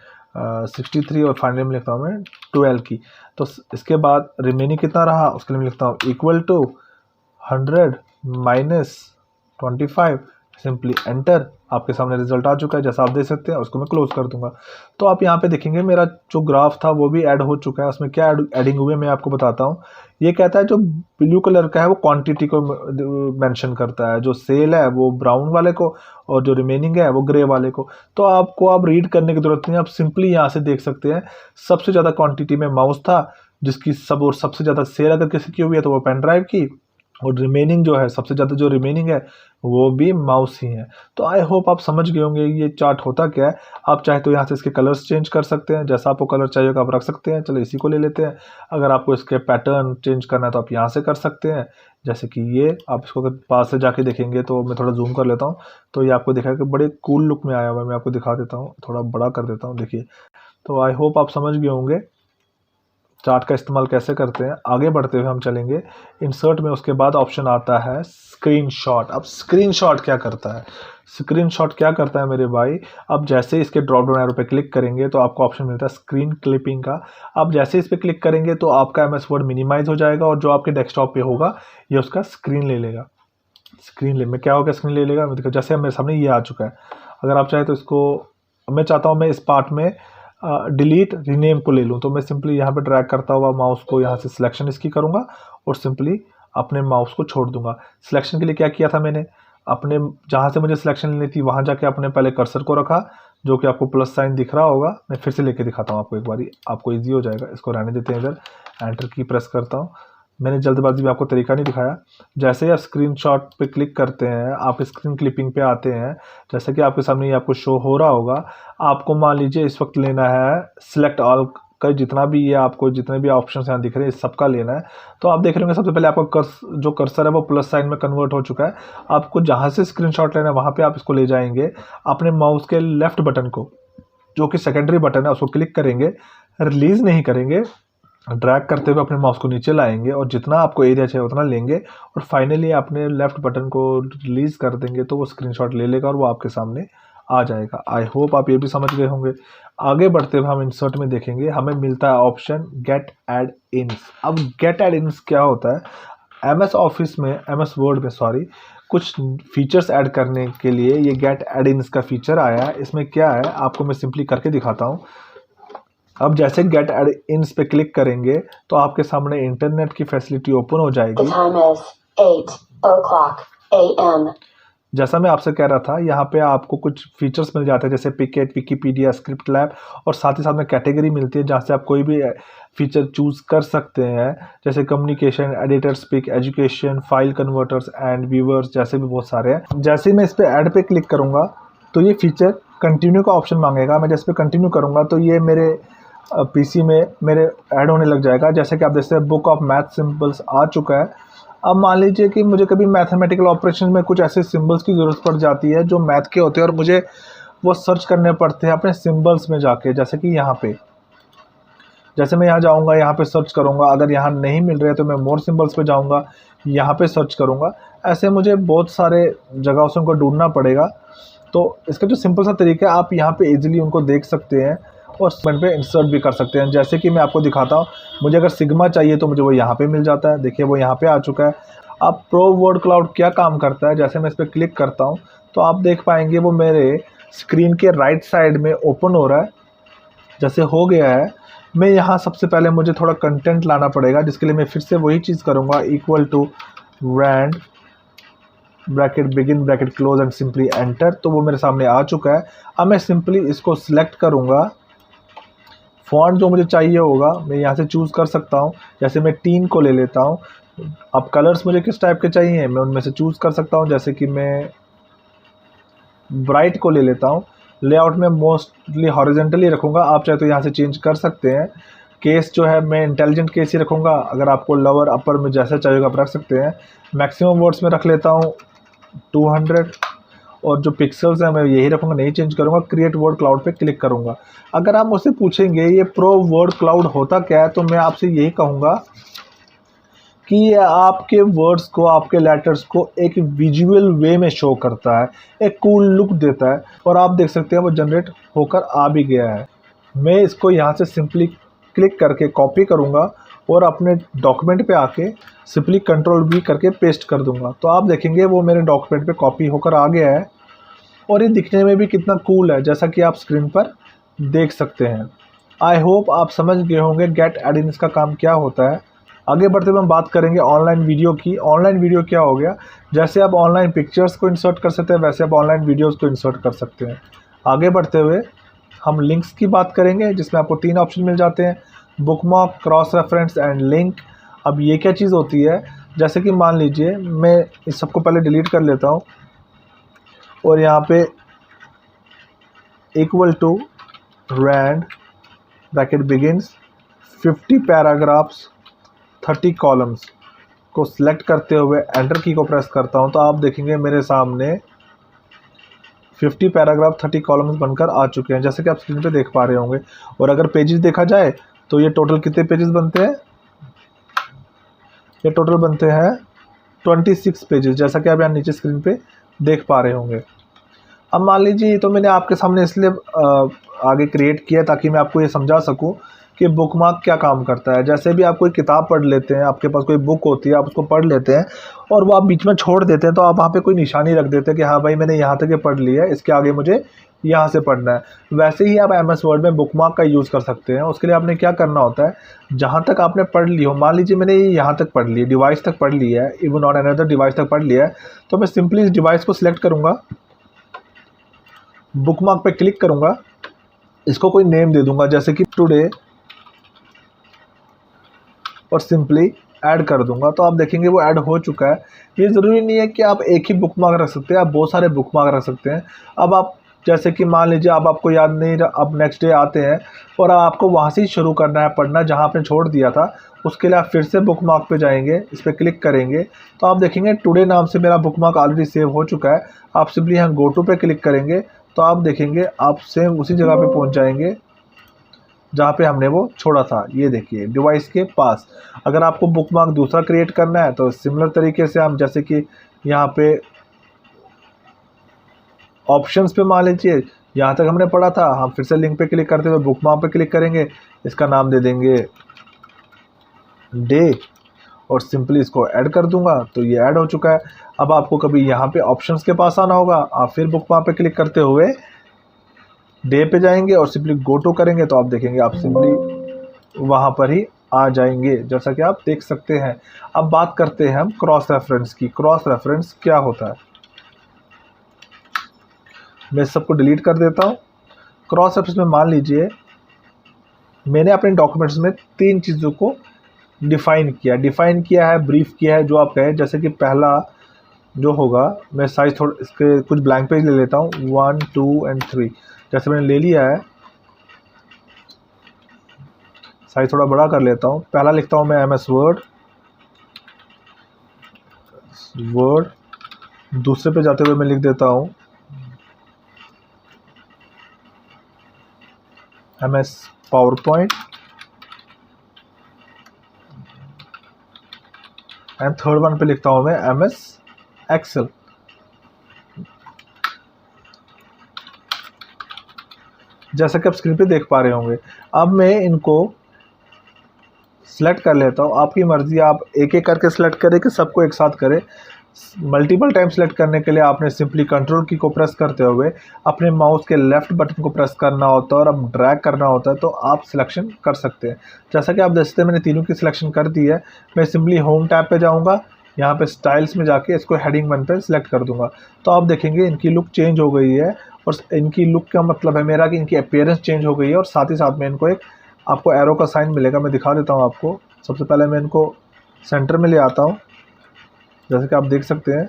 63 और फाइनली में लिखता हूँ मैं 12 की। तो इसके बाद रिमेनिंग कितना रहा उसके लिए मैं लिखता हूँ equal to 100 minus 25, simply enter. आपके सामने रिजल्ट आ चुका है जैसा आप देख सकते हैं। उसको मैं क्लोज कर दूंगा। तो आप यहाँ पे देखेंगे मेरा जो ग्राफ था वो भी ऐड हो चुका है। उसमें क्या एडिंग हुई है मैं आपको बताता हूँ। ये कहता है जो ब्लू कलर का है वो क्वांटिटी को मेंशन करता है, जो सेल है वो ब्राउन वाले को और जो रिमेनिंग है वो ग्रे वाले को। तो आपको आप रीड करने की जरूरत नहीं, आप सिंपली यहाँ से देख सकते हैं। सबसे ज़्यादा क्वान्टिटी में माउस था, जिसकी सबसे ज़्यादा सेल अगर किसी की हुई है तो वो पेन ड्राइव की, और रिमेनिंग जो है सबसे ज़्यादा जो रिमेनिंग है वो भी माउस ही है। तो आई होप आप समझ गए होंगे ये चार्ट होता क्या है। आप चाहे तो यहाँ से इसके कलर्स चेंज कर सकते हैं, जैसा आपको कलर चाहिए होगा आप रख सकते हैं। चलो इसी को ले लेते हैं। अगर आपको इसके पैटर्न चेंज करना है तो आप यहाँ से कर सकते हैं। जैसे कि ये आप इसको अगर पास से जाके देखेंगे तो मैं थोड़ा जूम कर लेता हूँ तो ये आपको दिखाएगा कि बड़े कूल लुक में आया हुआ है। मैं आपको दिखा देता हूँ, थोड़ा बड़ा कर देता हूँ, देखिए। तो आई होप आप समझ गए होंगे चार्ट का इस्तेमाल कैसे करते हैं। आगे बढ़ते हुए हम चलेंगे इंसर्ट में। उसके बाद ऑप्शन आता है स्क्रीनशॉट। अब स्क्रीनशॉट क्या करता है, स्क्रीनशॉट क्या करता है मेरे भाई, अब जैसे ही इसके ड्रॉप डाउन एरो पे क्लिक करेंगे तो आपको ऑप्शन मिलता है स्क्रीन क्लिपिंग का। अब जैसे इस पे क्लिक करेंगे तो आपका MS वर्ड मिनिमाइज हो जाएगा और जो आपके डेस्कटॉप पे होगा ये उसका स्क्रीन ले लेगा। स्क्रीन ले में क्या होगा, स्क्रीन ले लेगा। देखो जैसे मेरे सामने ये आ चुका है। अगर आप चाहे तो इसको, मैं चाहता हूँ मैं इस पार्ट में डिलीट रीनेम को ले लूँ, तो मैं सिंपली यहाँ पे ड्रैग करता हुआ माउस को यहाँ से सिलेक्शन इसकी करूँगा और सिंपली अपने माउस को छोड़ दूंगा। सिलेक्शन के लिए क्या किया था मैंने, अपने जहाँ से मुझे सिलेक्शन लेनी थी वहाँ जाके अपने पहले कर्सर को रखा, जो कि आपको प्लस साइन दिख रहा होगा। मैं फिर से लेके दिखाता हूँ आपको एक बारी, आपको ईजी हो जाएगा। इसको रहने देते हैं इधर, एंटर की प्रेस करता हूँ। मैंने जल्दबाजी में आपको तरीका नहीं दिखाया। जैसे ही आप स्क्रीनशॉट पे क्लिक करते हैं, आप स्क्रीन क्लिपिंग पे आते हैं, जैसे कि आपके सामने ये आपको शो हो रहा होगा। आपको मान लीजिए इस वक्त लेना है सिलेक्ट ऑल का, जितना भी ये आपको जितने भी ऑप्शन यहाँ दिख रहे हैं इस सबका लेना है। तो आप देख रहे होंगे सबसे पहले आपका जो कर्सर है वो प्लस साइन में कन्वर्ट हो चुका है। आपको जहाँ से स्क्रीनशॉट लेना है वहाँ पे आप इसको ले जाएंगे, अपने माउस के लेफ्ट बटन को, जो कि सेकेंडरी बटन है, उसको क्लिक करेंगे, रिलीज नहीं करेंगे, ड्रैग करते हुए अपने माउस को नीचे लाएंगे और जितना आपको एरिया चाहिए उतना लेंगे और फाइनली अपने लेफ्ट बटन को रिलीज कर देंगे तो वो स्क्रीनशॉट ले लेगा और वो आपके सामने आ जाएगा। आई होप आप ये भी समझ गए होंगे। आगे बढ़ते हुए हम इंसर्ट में देखेंगे, हमें मिलता है ऑप्शन गेट एड इन्स। अब गेट एड इन्स क्या होता है, MS ऑफिस में, MS वर्ड में सॉरी, कुछ फीचर्स ऐड करने के लिए ये गेट एड इन्स का फीचर आया है। इसमें क्या है आपको मैं सिंपली करके दिखाता हूँ। अब जैसे गेट एड इन्स पे क्लिक करेंगे तो आपके सामने इंटरनेट की फैसिलिटी ओपन हो जाएगी। The time is 8:00 AM. जैसा मैं आपसे कह रहा था, यहाँ पे आपको कुछ फीचर्स मिल जाते हैं जैसे पिकेट, विकीपीडिया, स्क्रिप्ट लैब और साथ ही साथ में कैटेगरी मिलती है जहाँ से आप कोई भी फीचर चूज कर सकते हैं, जैसे communication, editor speak, education, file converters and viewers, जैसे भी बहुत सारे हैं। जैसे ही मैं इस पर ऐड पे क्लिक करूँगा तो ये फीचर कंटिन्यू का ऑप्शन मांगेगा। मैं जैसे पे कंटिन्यू करूँगा तो ये मेरे PC में मेरे ऐड होने लग जाएगा। जैसे कि आप देखते हैं बुक ऑफ मैथ सिंबल्स आ चुका है। अब मान लीजिए कि मुझे कभी मैथमेटिकल ऑपरेशन में कुछ ऐसे सिंबल्स की ज़रूरत पड़ जाती है जो मैथ के होते हैं और मुझे वो सर्च करने पड़ते हैं अपने सिंबल्स में जाके, जैसे कि यहाँ पे, जैसे मैं यहाँ जाऊँगा, यहाँ पे सर्च करूँगा, अगर यहाँ नहीं मिल रहे तो मैं मोर सिंबल्स पे जाऊँगा, यहाँ पे सर्च करूँगा। ऐसे मुझे बहुत सारे जगहों से उनको ढूंढना पड़ेगा। तो इसका जो सिंपल सा तरीका है, आप यहाँ पे इजीली उनको देख सकते हैं और स्पेंड पे इंसर्ट भी कर सकते हैं। जैसे कि मैं आपको दिखाता हूँ, मुझे अगर सिग्मा चाहिए तो मुझे वो यहाँ पे मिल जाता है। देखिए वो यहाँ पे आ चुका है। अब प्रो वर्ड क्लाउड क्या काम करता है, जैसे मैं इस पर क्लिक करता हूँ तो आप देख पाएंगे वो मेरे स्क्रीन के राइट साइड में ओपन हो रहा है। जैसे हो गया है, मैं यहाँ सबसे पहले मुझे थोड़ा कंटेंट लाना पड़ेगा, जिसके लिए मैं फिर से वही चीज़ करूँगा, equal to rand bracket begin bracket close and simply enter. तो वो मेरे सामने आ चुका है। अब मैं सिंपली इसको सिलेक्ट करूँगा, फॉन्ट जो मुझे चाहिए होगा मैं यहाँ से चूज़ कर सकता हूँ। जैसे मैं टीन को ले लेता हूँ। अब कलर्स मुझे किस टाइप के चाहिए मैं उनमें से चूज़ कर सकता हूँ। जैसे कि मैं ब्राइट को ले लेता हूँ। लेआउट में मोस्टली हॉरिजेंटली रखूँगा, आप चाहे तो यहाँ से चेंज कर सकते हैं। केस जो है मैं इंटेलिजेंट केस ही रखूँगा, अगर आपको लोअर अपर में जैसा चाहिए आप रख सकते हैं। मैक्सिमम वर्ड्स में रख लेता हूँ 200 और जो पिक्सल्स हैं मैं यही रखूँगा, नहीं चेंज करूँगा। क्रिएट वर्ड क्लाउड पे क्लिक करूँगा। अगर आप मुझसे पूछेंगे ये प्रो वर्ड क्लाउड होता क्या है, तो मैं आपसे यही कहूँगा कि ये आपके वर्ड्स को, आपके लेटर्स को एक विजुअल वे में शो करता है, एक कूल लुक देता है। और आप देख सकते हैं वो जनरेट होकर आ भी गया है। मैं इसको यहाँ से सिंपली क्लिक करके कॉपी करूँगा और अपने डॉक्यूमेंट पे आके सिंपली Ctrl+V करके पेस्ट कर दूंगा। तो आप देखेंगे वो मेरे डॉक्यूमेंट पे कॉपी होकर आ गया है और ये दिखने में भी कितना कूल है, जैसा कि आप स्क्रीन पर देख सकते हैं। आई होप आप समझ गए होंगे गेट एड इन्स का काम क्या होता है। आगे बढ़ते हुए हम बात करेंगे ऑनलाइन वीडियो की। ऑनलाइन वीडियो क्या हो गया, जैसे आप ऑनलाइन पिक्चर्स को इंसर्ट कर सकते हैं वैसे आप ऑनलाइन वीडियोज़ को इंसर्ट कर सकते हैं। आगे बढ़ते हुए हम लिंक्स की बात करेंगे, जिसमें आपको 3 ऑप्शन मिल जाते हैं, bookmark, cross reference and link. अब ये क्या चीज़ होती है, जैसे कि मान लीजिए मैं इस सबको पहले डिलीट कर लेता हूँ और यहाँ पे equal to rand bracket begins 50 paragraphs 30 columns को सिलेक्ट करते हुए एंटर की को प्रेस करता हूँ तो आप देखेंगे मेरे सामने 50 पैराग्राफ 30 कॉलम्स बनकर आ चुके हैं, जैसे कि आप स्क्रीन पे देख पा रहे होंगे। और अगर पेजेस देखा जाए तो ये टोटल कितने पेजेस बनते हैं, ये टोटल बनते हैं 26 पेजेस, जैसा कि आप यहाँ नीचे स्क्रीन पे देख पा रहे होंगे। अब मान लीजिए, तो मैंने आपके सामने इसलिए आगे क्रिएट किया ताकि मैं आपको ये समझा सकूं कि बुकमार्क क्या काम करता है। जैसे भी आप कोई किताब पढ़ लेते हैं, आपके पास कोई बुक होती है, आप उसको पढ़ लेते हैं और वो आप बीच में छोड़ देते हैं, तो आप वहाँ पे कोई निशानी रख देते हैं कि हाँ भाई मैंने यहाँ तक ये पढ़ लिया है, इसके आगे मुझे यहाँ से पढ़ना है। वैसे ही आप MS वर्ड में बुकमार्क का यूज़ कर सकते हैं। उसके लिए आपने क्या करना होता है, जहाँ तक आपने पढ़ ली हो, मान लीजिए मैंने यहाँ तक पढ़ ली, डिवाइस तक पढ़ लिया है, इवन ऑन अनदर डिवाइस तक पढ़ लिया है, तो मैं सिंपली इस डिवाइस को सिलेक्ट करूँगा, बुकमार्क पे क्लिक करूँगा, इसको कोई नेम दे दूँगा जैसे कि टुडे, और सिंपली ऐड कर दूंगा। तो आप देखेंगे वो ऐड हो चुका है। ये ज़रूरी नहीं है कि आप एक ही बुकमार्क रख सकते हैं, आप बहुत सारे बुकमार्क रख सकते हैं। अब आप जैसे कि मान लीजिए अब आपको याद नहीं, अब नेक्स्ट डे आते हैं और आपको वहाँ से ही शुरू करना है पढ़ना जहाँ आपने छोड़ दिया था। उसके लिए आप फिर से बुकमार्क पे जाएंगे, इस पर क्लिक करेंगे तो आप देखेंगे टुडे नाम से मेरा बुकमार्क ऑलरेडी सेव हो चुका है। आप सिंपली यहाँ गो टू पे क्लिक करेंगे तो आप देखेंगे आप सेम उसी जगह पे पहुँच जाएंगे जहाँ पे हमने वो छोड़ा था। ये देखिए डिवाइस के पास। अगर आपको बुकमार्क दूसरा क्रिएट करना है तो सिमिलर तरीके से हम जैसे कि यहाँ पे ऑप्शंस पे मान लीजिए यहाँ तक हमने पढ़ा था, हम फिर से लिंक पे क्लिक करते हुए बुकमार्क पे क्लिक करेंगे, इसका नाम दे देंगे डे और सिंपली इसको ऐड कर दूंगा तो ये ऐड हो चुका है। अब आपको कभी यहाँ पे ऑप्शंस के पास आना होगा, आप फिर बुकमार्क पे क्लिक करते हुए डे पे जाएंगे और सिंपली गो टू करेंगे तो आप देखेंगे आप सिंपली वहाँ पर ही आ जाएंगे, जैसा कि आप देख सकते हैं। अब बात करते हैं हम क्रॉस रेफरेंस की। क्रॉस रेफरेंस क्या होता है, मैं सबको डिलीट कर देता हूँ। क्रॉस रेफरेंस में मान लीजिए मैंने अपने डॉक्यूमेंट्स में 3 चीज़ों को डिफ़ाइन किया है, ब्रीफ किया है, जो आप कहें। जैसे कि पहला जो होगा, मैं साइज़ थोड़ा इसके कुछ ब्लैंक पेज ले लेता हूँ, 1 2 एंड 3 जैसे मैंने ले लिया है। साइज़ थोड़ा बड़ा कर लेता हूँ। पहला लिखता हूँ मैं MS वर्ड। दूसरे पे जाते हुए मैं लिख देता हूँ MS PowerPoint and third one पे लिखता हूँ मैं MS Excel। जैसा कि आप स्क्रीन पे देख पा रहे होंगे। अब मैं इनको सेलेक्ट कर लेता हूँ। आपकी मर्ज़ी, आप एक एक करके सेलेक्ट करें कि सबको एक साथ करें। मल्टीपल टाइम सेलेक्ट करने के लिए आपने सिंपली कंट्रोल की को प्रेस करते हुए अपने माउस के लेफ़्ट बटन को प्रेस करना होता है और अब ड्रैग करना होता है तो आप सिलेक्शन कर सकते हैं। जैसा कि आप देख सकते हैं मैंने तीनों की सिलेक्शन कर दी है। मैं सिंपली होम टैब पे जाऊँगा, यहाँ पे स्टाइल्स में जाके इसको हेडिंग 1 पे सिलेक्ट कर दूँगा तो आप देखेंगे इनकी लुक चेंज हो गई है। और इनकी लुक का मतलब है मेरा कि इनकी अपीयरेंस चेंज हो गई है और साथ ही साथ में इनको एक आपको एरो का साइन मिलेगा। मैं दिखा देता हूँ आपको। सबसे पहले मैं इनको सेंटर में ले आता हूँ, जैसे कि आप देख सकते हैं।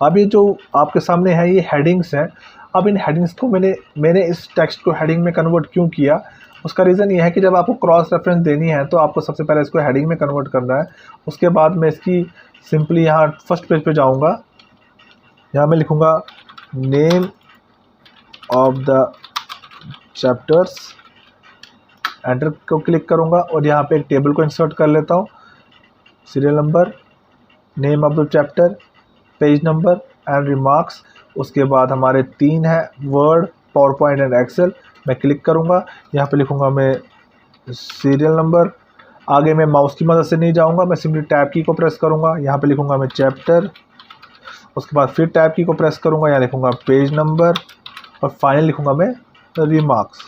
अब ये जो आपके सामने है ये हेडिंग्स हैं। अब इन हेडिंग्स को मैंने इस टेक्स्ट को हेडिंग में कन्वर्ट क्यों किया, उसका रीज़न ये है कि जब आपको क्रॉस रेफरेंस देनी है तो आपको सबसे पहले इसको हेडिंग में कन्वर्ट करना है। उसके बाद मैं इसकी सिंपली यहाँ फर्स्ट पेज पे जाऊँगा, यहाँ मैं लिखूँगा name of the chapters, enter को क्लिक करूँगा और यहाँ पे एक टेबल को इंसर्ट कर लेता हूँ। Serial number, name of the chapter, page number and remarks. उसके बाद हमारे 3 है वर्ड, पावरपॉइंट एंड एक्सेल। मैं क्लिक करूँगा, यहाँ पे लिखूँगा मैं सीरियल नंबर। आगे मैं माउस की मदद से नहीं जाऊँगा, मैं सिंपली टैब की को प्रेस करूँगा, यहाँ पे लिखूँगा मैं चैप्टर। उसके बाद फिर टैब की को प्रेस करूँगा, यहाँ लिखूँगा पेज नंबर और फाइनल लिखूँगा मैं रिमार्क्स,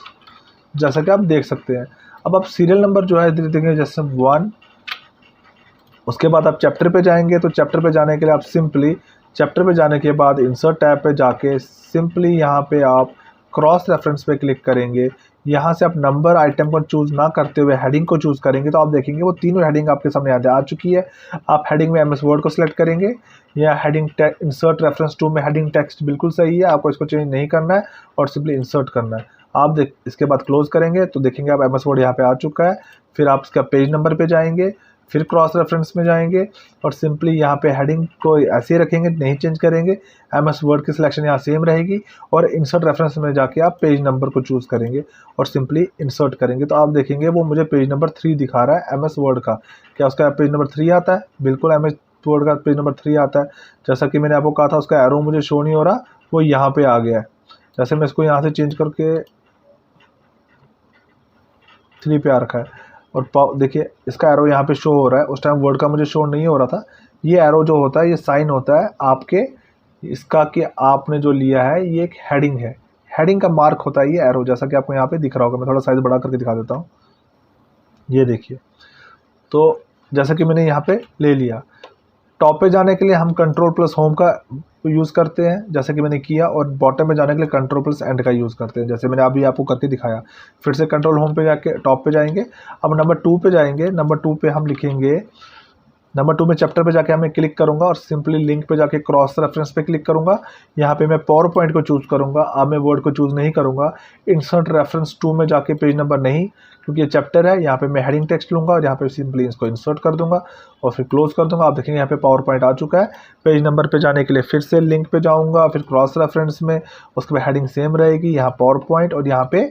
जैसा कि आप देख सकते हैं। अब आप सीरियल नंबर जो है देखेंगे जैसे 1। उसके बाद आप चैप्टर पे जाएंगे तो चैप्टर पे जाने के लिए आप सिंपली चैप्टर पे जाने के बाद इंसर्ट टैब पे जाके सिंपली यहाँ पे आप क्रॉस रेफरेंस पे क्लिक करेंगे। यहाँ से आप नंबर आइटम को चूज़ ना करते हुए हेडिंग को चूज़ करेंगे तो आप देखेंगे वो तीनों हेडिंग आपके सामने आ चुकी है। आप हेडिंग में MS वर्ड को सिलेक्ट करेंगे, या हेडिंग इंसर्ट रेफरेंस टू में हेडिंग टेक्स्ट बिल्कुल सही है, आपको इसको चेंज नहीं करना है और सिंपली इंसर्ट करना है। आप इसके बाद क्लोज करेंगे तो देखेंगे आप MS वर्ड यहाँ पे आ चुका है। फिर आप इसका पेज नंबर पे जाएंगे, फिर क्रॉस रेफरेंस में जाएंगे और सिंपली यहाँ पे हेडिंग को ऐसे ही रखेंगे, नहीं चेंज करेंगे। एमएस वर्ड की सिलेक्शन यहाँ सेम रहेगी और इंसर्ट रेफरेंस में जाके आप पेज नंबर को चूज़ करेंगे और सिंपली इंसर्ट करेंगे। तो आप देखेंगे वो मुझे पेज नंबर 3 दिखा रहा है एमएस वर्ड का। क्या उसका पेज नंबर 3 आता है? बिल्कुल एमएस वर्ड का पेज नंबर 3 आता है। जैसा कि मैंने आपको कहा था उसका एरो मुझे शो नहीं हो रहा, वो यहाँ पे आ गया है। जैसे मैं इसको यहाँ से चेंज करके 3 पे आ रखा है और देखिए इसका एरो यहाँ पे शो हो रहा है। उस टाइम वर्ड का मुझे शो नहीं हो रहा था। ये एरो जो होता है ये साइन होता है आपके इसका कि आपने जो लिया है ये एक हेडिंग है, हेडिंग का मार्क होता है ये एरो, जैसा कि आपको यहाँ पे दिख रहा होगा। मैं थोड़ा साइज बड़ा करके दिखा देता हूँ, ये देखिए। तो जैसा कि मैंने यहाँ पे ले लिया, टॉप पे जाने के लिए हम कंट्रोल प्लस होम का यूज़ करते हैं जैसे कि मैंने किया, और बॉटम में जाने के लिए कंट्रोल प्लस एंड का यूज़ करते हैं जैसे मैंने अभी आपको करके दिखाया। फिर से कंट्रोल होम पे जाके टॉप पे जाएंगे। अब नंबर 2 पे जाएंगे। नंबर 2 पे हम लिखेंगे, नंबर 2 में चैप्टर पे जाके मैं क्लिक करूंगा और सिंपली लिंक पे जाके क्रॉस रेफरेंस पे क्लिक करूंगा। यहाँ पे मैं पावर पॉइंट को चूज़ करूंगा, अब मैं वर्ड को चूज़ नहीं करूंगा। इंसर्ट रेफरेंस 2 में जाके पेज नंबर नहीं, क्योंकि ये चैप्टर है। यहाँ पे मैं हेडिंग टेक्स्ट लूँगा और यहाँ पे सिंपली इसको इंसर्ट कर दूंगा और फिर क्लोज कर दूंगा। आप देखेंगे यहाँ पे पावर पॉइंट आ चुका है। पेज नंबर पे जाने के लिए फिर से लिंक पे जाऊँगा, फिर क्रॉस रेफरेंस में, उसके बाद हेडिंग सेम रहेगी, यहाँ पावर पॉइंट और यहाँ पे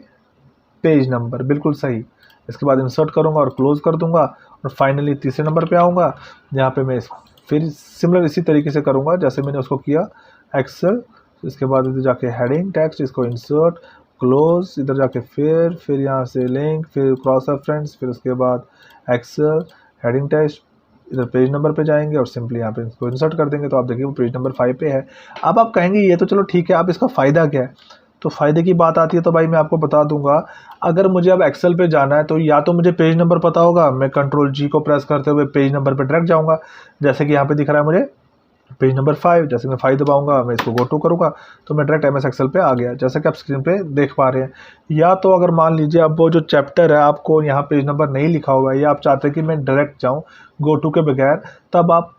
पेज नंबर, बिल्कुल सही। इसके बाद इंसर्ट करूंगा और क्लोज कर दूंगा और फाइनली तीसरे नंबर पे आऊँगा। यहाँ पे मैं फिर सिमिलर इसी तरीके से करूँगा जैसे मैंने उसको किया एक्सेल। इसके बाद इधर जाके हेडिंग टेक्स्ट, इसको इंसर्ट क्लोज, इधर जाके फिर यहाँ से लिंक, फिर क्रॉस रेफरेंस, फिर उसके बाद एक्सेल हेडिंग टेक्स्ट, इधर पेज नंबर पे जाएंगे और सिंपली यहाँ पे इसको इंसर्ट कर देंगे। तो आप देखिए वो पेज नंबर 5 पे है। अब आप कहेंगे ये तो चलो ठीक है, अब इसका फ़ायदा क्या है? तो फ़ायदे की बात आती है तो भाई मैं आपको बता दूंगा। अगर मुझे अब एक्सेल पे जाना है तो या तो मुझे पेज नंबर पता होगा, मैं कंट्रोल जी को प्रेस करते हुए पेज नंबर पे डायरेक्ट जाऊंगा। जैसे कि यहाँ पे दिख रहा है मुझे पेज नंबर 5, जैसे मैं 5 दबाऊंगा, मैं इसको गो टू करूँगा तो मैं डायरेक्ट एमएस एक्सेल पे आ गया, जैसा कि आप स्क्रीन पे देख पा रहे हैं। या तो अगर मान लीजिए अब वो जो चैप्टर है आपको यहाँ पेज नंबर नहीं लिखा हुआ है या आप चाहते हैं कि मैं डायरेक्ट जाऊँ गो टू के बगैर, तब आप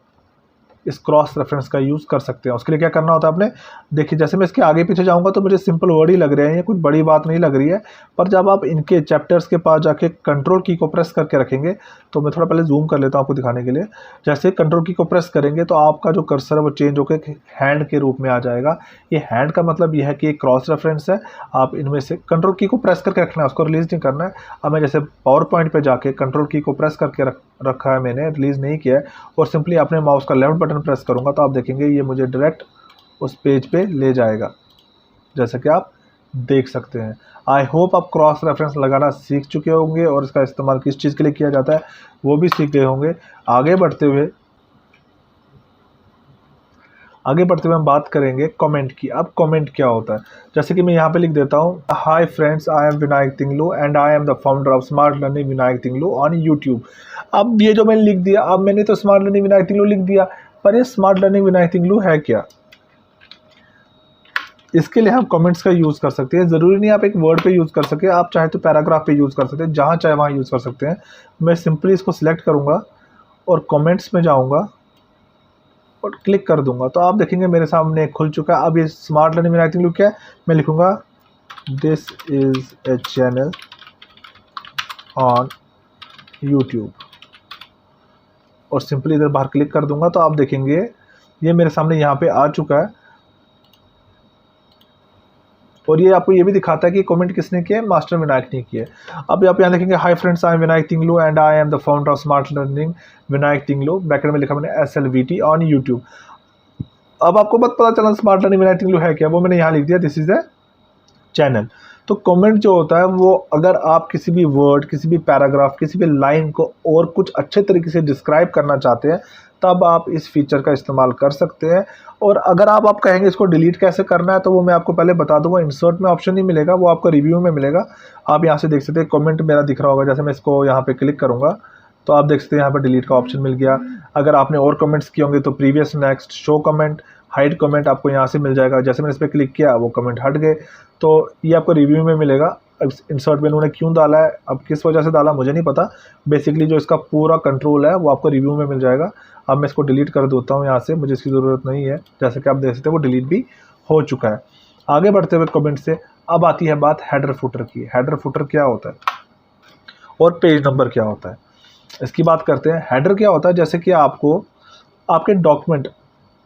इस क्रॉस रेफरेंस का यूज़ कर सकते हैं। उसके लिए क्या करना होता है आपने, देखिए जैसे मैं इसके आगे पीछे जाऊंगा तो मुझे सिंपल वर्ड ही लग रहे हैं, ये कुछ बड़ी बात नहीं लग रही है। पर जब आप इनके चैप्टर्स के पास जाके कंट्रोल की को प्रेस करके रखेंगे, तो मैं थोड़ा पहले जूम कर लेता हूँ आपको दिखाने के लिए। जैसे कंट्रोल की को प्रेस करेंगे तो आपका जो कर्सर है वो चेंज होकर हैंड के रूप में आ जाएगा। ये हैंड का मतलब ये है कि एक क्रॉस रेफरेंस है। आप इनमें से कंट्रोल की को प्रेस करके रखना है, उसको रिलीज़ नहीं करना है। अब मैं जैसे पावर पॉइंट पर जाके कंट्रोल की को प्रेस करके रखा है, मैंने रिलीज़ नहीं किया है, और सिंपली अपने माउस का लेफ्ट बटन प्रेस करूँगा तो आप देखेंगे ये मुझे डायरेक्ट उस पेज पे ले जाएगा, जैसा कि आप देख सकते हैं। आई होप आप क्रॉस रेफरेंस लगाना सीख चुके होंगे और इसका इस्तेमाल किस चीज़ के लिए किया जाता है वो भी सीख गए होंगे। आगे बढ़ते हुए हम बात करेंगे कमेंट की। अब कमेंट क्या होता है, जैसे कि मैं यहाँ पे लिख देता हूँ, hi friends, I am Vinayak Tinglu and I am the founder of Smart Learning Vinayak Tinglu on YouTube. अब ये जो मैंने लिख दिया, अब मैंने तो स्मार्ट लर्निंग विनायक तिंगलू लिख दिया, पर ये स्मार्ट लर्निंग विनायक तिंगलू है क्या? इसके लिए हम कमेंट्स का यूज़ कर सकते हैं। ज़रूरी नहीं आप एक वर्ड पे यूज़ कर सके, आप चाहे तो पैराग्राफ पे यूज़ कर सकते हैं, जहाँ चाहे वहाँ यूज़ कर सकते हैं। मैं सिंपली इसको सिलेक्ट करूँगा और कमेंट्स में जाऊँगा और क्लिक कर दूंगा तो आप देखेंगे मेरे सामने खुल चुका है। अब ये स्मार्ट लर्निंग विनायक तिंगलू क्या है, मैं लिखूँगा this is a channel on YouTube और सिंपली इधर बाहर क्लिक कर दूंगा तो आप देखेंगे ये मेरे सामने यहाँ पे आ चुका है। और ये आपको ये भी दिखाता है कि कमेंट किसने किया है, मास्टर विनायक ने किया है। अब आप यहाँ देखेंगे, hi friends, I am Vinayak Tinglu and I am the founder of Smart Learning Vinayak Tinglu, bracket में लिखा मैंने SLVT ऑन यूट्यूब। अब आपको मत पता चला स्मार्ट लर्निंग विनायक तिंगलू है क्या, वो मैंने यहाँ लिख दिया, दिस इज द चैनल। तो कमेंट जो होता है वो अगर आप किसी भी वर्ड, किसी भी पैराग्राफ, किसी भी लाइन को और कुछ अच्छे तरीके से डिस्क्राइब करना चाहते हैं तब आप इस फीचर का इस्तेमाल कर सकते हैं। और अगर आप कहेंगे इसको डिलीट कैसे करना है तो वो मैं आपको पहले बता दूंगा। इंसर्ट में ऑप्शन नहीं मिलेगा, वो आपको रिव्यू में मिलेगा। आप यहाँ से देख सकते हैं कमेंट मेरा दिख रहा होगा, जैसे मैं इसको यहाँ पे क्लिक करूँगा तो आप देख सकते हैं यहाँ पर डिलीट का ऑप्शन मिल गया। अगर आपने और कमेंट्स किए होंगे तो previous, next, show comment, hide comment आपको यहाँ से मिल जाएगा। जैसे मैंने इस पर क्लिक किया वो कमेंट हट गए, तो ये आपको रिव्यू में मिलेगा। अब इंसर्ट में इन्होंने क्यों डाला है, अब किस वजह से डाला मुझे नहीं पता। बेसिकली जो इसका पूरा कंट्रोल है वो आपको रिव्यू में मिल जाएगा। अब मैं इसको डिलीट कर देता हूँ यहाँ से, मुझे इसकी ज़रूरत नहीं है। जैसे कि आप देख सकते हैं वो डिलीट भी हो चुका है। आगे बढ़ते हुए कमेंट से अब आती है बात हेडर फुटर की। हेडर फुटर क्या होता है और पेज नंबर क्या होता है। इसकी बात करते हैं। हेडर क्या होता है, जैसे कि आपको आपके डॉक्यूमेंट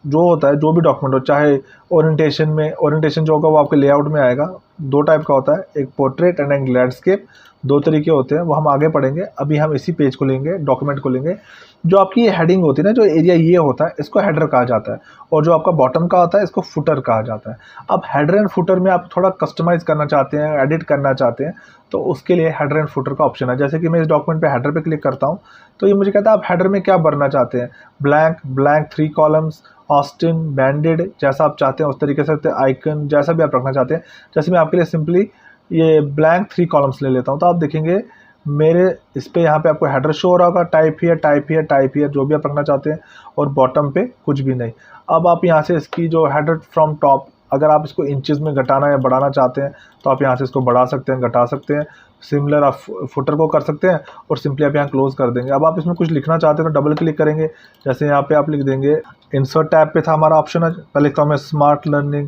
जो होता है, जो भी डॉक्यूमेंट हो, चाहे ओरिएंटेशन में, ओरिएंटेशन जो होगा वो आपके लेआउट में आएगा। दो टाइप का होता है, एक पोर्ट्रेट एंड एक लैंडस्केप, दो तरीके होते हैं, वो हम आगे पढ़ेंगे। अभी हम इसी पेज को लेंगे, डॉक्यूमेंट को लेंगे। जो आपकी ये हेडिंग होती है ना, जो एरिया ये होता है, इसको हेडर कहा जाता है, और जो आपका बॉटम का होता है इसको फुटर कहा जाता है। अब हेडर एंड फुटर में आप थोड़ा कस्टमाइज़ करना चाहते हैं, एडिट करना चाहते हैं, तो उसके लिए हेडर एंड फुटर का ऑप्शन है। जैसे कि मैं इस डॉक्यूमेंट पे हेडर पे क्लिक करता हूँ, तो ये मुझे कहता है आप हेडर में क्या भरना चाहते हैं, ब्लैंक, ब्लैंक 3 कॉलम्स, ऑस्टिन, बैंडेड, जैसा आप चाहते हैं उस तरीके से, आइकन, जैसा भी आप रखना चाहते हैं। जैसे मैं आपके लिए सिंपली ये ब्लैंक 3 कॉलम्स ले लेता हूँ, तो आप देखेंगे मेरे इस पे यहाँ पे आपको हेडर शो हो रहा होगा, type here, type here, type here, जो भी आप रखना चाहते हैं, और बॉटम पे कुछ भी नहीं। अब आप यहाँ से इसकी जो हेडर फ्रॉम टॉप, अगर आप इसको इंचेस में घटाना या बढ़ाना चाहते हैं तो आप यहाँ से इसको बढ़ा सकते हैं, घटा सकते हैं। सिमिलर आप फुटर को कर सकते हैं, और सिंपली आप यहाँ क्लोज कर देंगे। अब आप इसमें कुछ लिखना चाहते हैं तो डबल क्लिक करेंगे, जैसे यहाँ पे आप लिख देंगे, इंसर्ट टैब पे था हमारा ऑप्शन है, पहले लिखता हूँ मैं स्मार्ट लर्निंग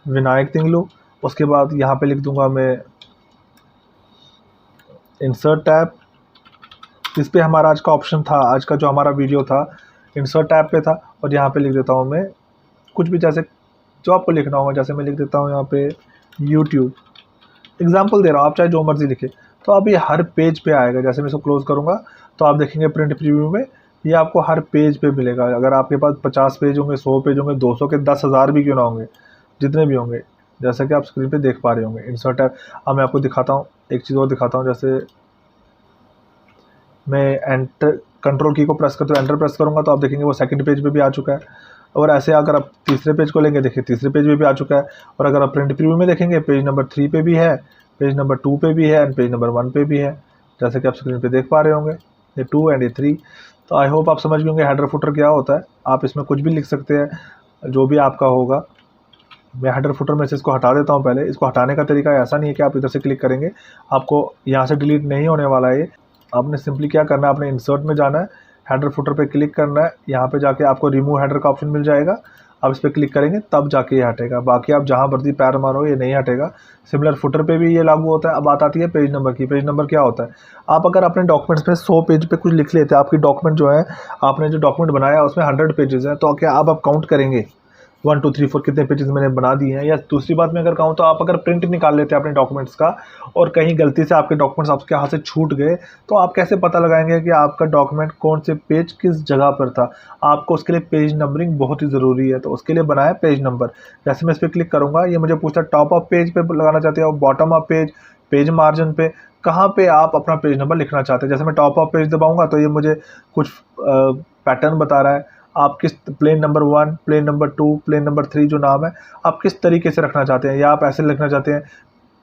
विनायक तिंगलू, उसके बाद यहाँ पे लिख दूंगा मैं इंसर्ट टैब। इस पे हमारा आज का ऑप्शन था, आज का जो हमारा वीडियो था इंसर्ट टैब पे था, और यहाँ पे लिख देता हूँ मैं कुछ भी, जैसे जो आपको लिखना होगा। जैसे मैं लिख देता हूँ यहाँ पे यूट्यूब, एग्जाम्पल दे रहा हूँ, आप चाहे जो मर्जी लिखे। तो अब ये हर पेज पे आएगा। जैसे मैं इसको क्लोज करूँगा तो आप देखेंगे प्रिंट प्रीव्यू में ये आपको हर पेज पे मिलेगा। अगर आपके पास 50 पेज होंगे, 100 पेज होंगे, 200 के 10,000 भी क्यों ना होंगे, जितने भी होंगे, जैसा कि आप स्क्रीन पे देख पा रहे होंगे। इंसर्ट टैब, अब मैं आपको दिखाता हूँ, एक चीज़ और दिखाता हूँ। जैसे मैं एंटर कंट्रोल की को प्रेस करते हुए एंटर प्रेस करूँगा तो आप देखेंगे वो सेकंड पेज पे भी आ चुका है। और ऐसे अगर आप तीसरे पेज को लेंगे, देखिए तीसरे पेज पे भी आ चुका है। और अगर आप प्रिंट प्रीव्यू में देखेंगे, पेज नंबर 3 पे भी है, पेज नंबर 2 पे भी है, एंड पेज नंबर 1 पे भी है, जैसे कि आप स्क्रीन पे देख पा रहे होंगे, ये 2 एंड ये 3। तो आई होप आप समझ गए होंगे हेडर फुटर क्या होता है। आप इसमें कुछ भी लिख सकते हैं, जो भी आपका होगा। मैं हेडर फुटर में से इसको हटा देता हूँ। पहले इसको हटाने का तरीका ऐसा नहीं है कि आप इधर से क्लिक करेंगे, आपको यहाँ से डिलीट नहीं होने वाला है। आपने सिंपली क्या करना है, आपने इंसर्ट में जाना है, हेडर फुटर पे क्लिक करना है, यहाँ पे जाके आपको रिमूव हेडर का ऑप्शन मिल जाएगा। आप इस पर क्लिक करेंगे तब जाके ये हटेगा, बाकी आप जहाँ मर्जी पैर मारो ये नहीं हटेगा। सिमिलर फुटर पे भी ये लागू होता है। अब बात आती है पेज नंबर की। पेज नंबर क्या होता है, आप अगर अपने डॉक्यूमेंट्स में 100 पेज पे कुछ लिख लेते हैं, आपकी डॉक्यूमेंट जो है, आपने जो डॉक्यूमेंट बनाया उसमें 100 पेजेस हैं, तो क्या आप काउंट करेंगे 1 2 3 4 कितने पेजेस मैंने बना दिए हैं। या दूसरी बात मैं अगर कहूँ तो आप अगर प्रिंट निकाल लेते हैं अपने डॉक्यूमेंट्स का, और कहीं गलती से आपके डॉक्यूमेंट्स आपके हाथ से छूट गए, तो आप कैसे पता लगाएंगे कि आपका डॉक्यूमेंट कौन से पेज किस जगह पर था। आपको उसके लिए पेज नंबरिंग बहुत ही ज़रूरी है, तो उसके लिए बनाया पेज नंबर। जैसे मैं इस पर क्लिक करूँगा, ये मुझे पूछता है टॉप ऑफ पेज पे लगाना चाहते हैं, bottom of page, page margin पे, कहाँ पे आप अपना पेज नंबर लिखना चाहते हैं। जैसे मैं टॉप ऑफ पेज दबाऊंगा तो ये मुझे कुछ पैटर्न बता रहा है, आप किस plane number 1, plane number 2, plane number 3 जो नाम है, आप किस तरीके से रखना चाहते हैं, या आप ऐसे लिखना चाहते हैं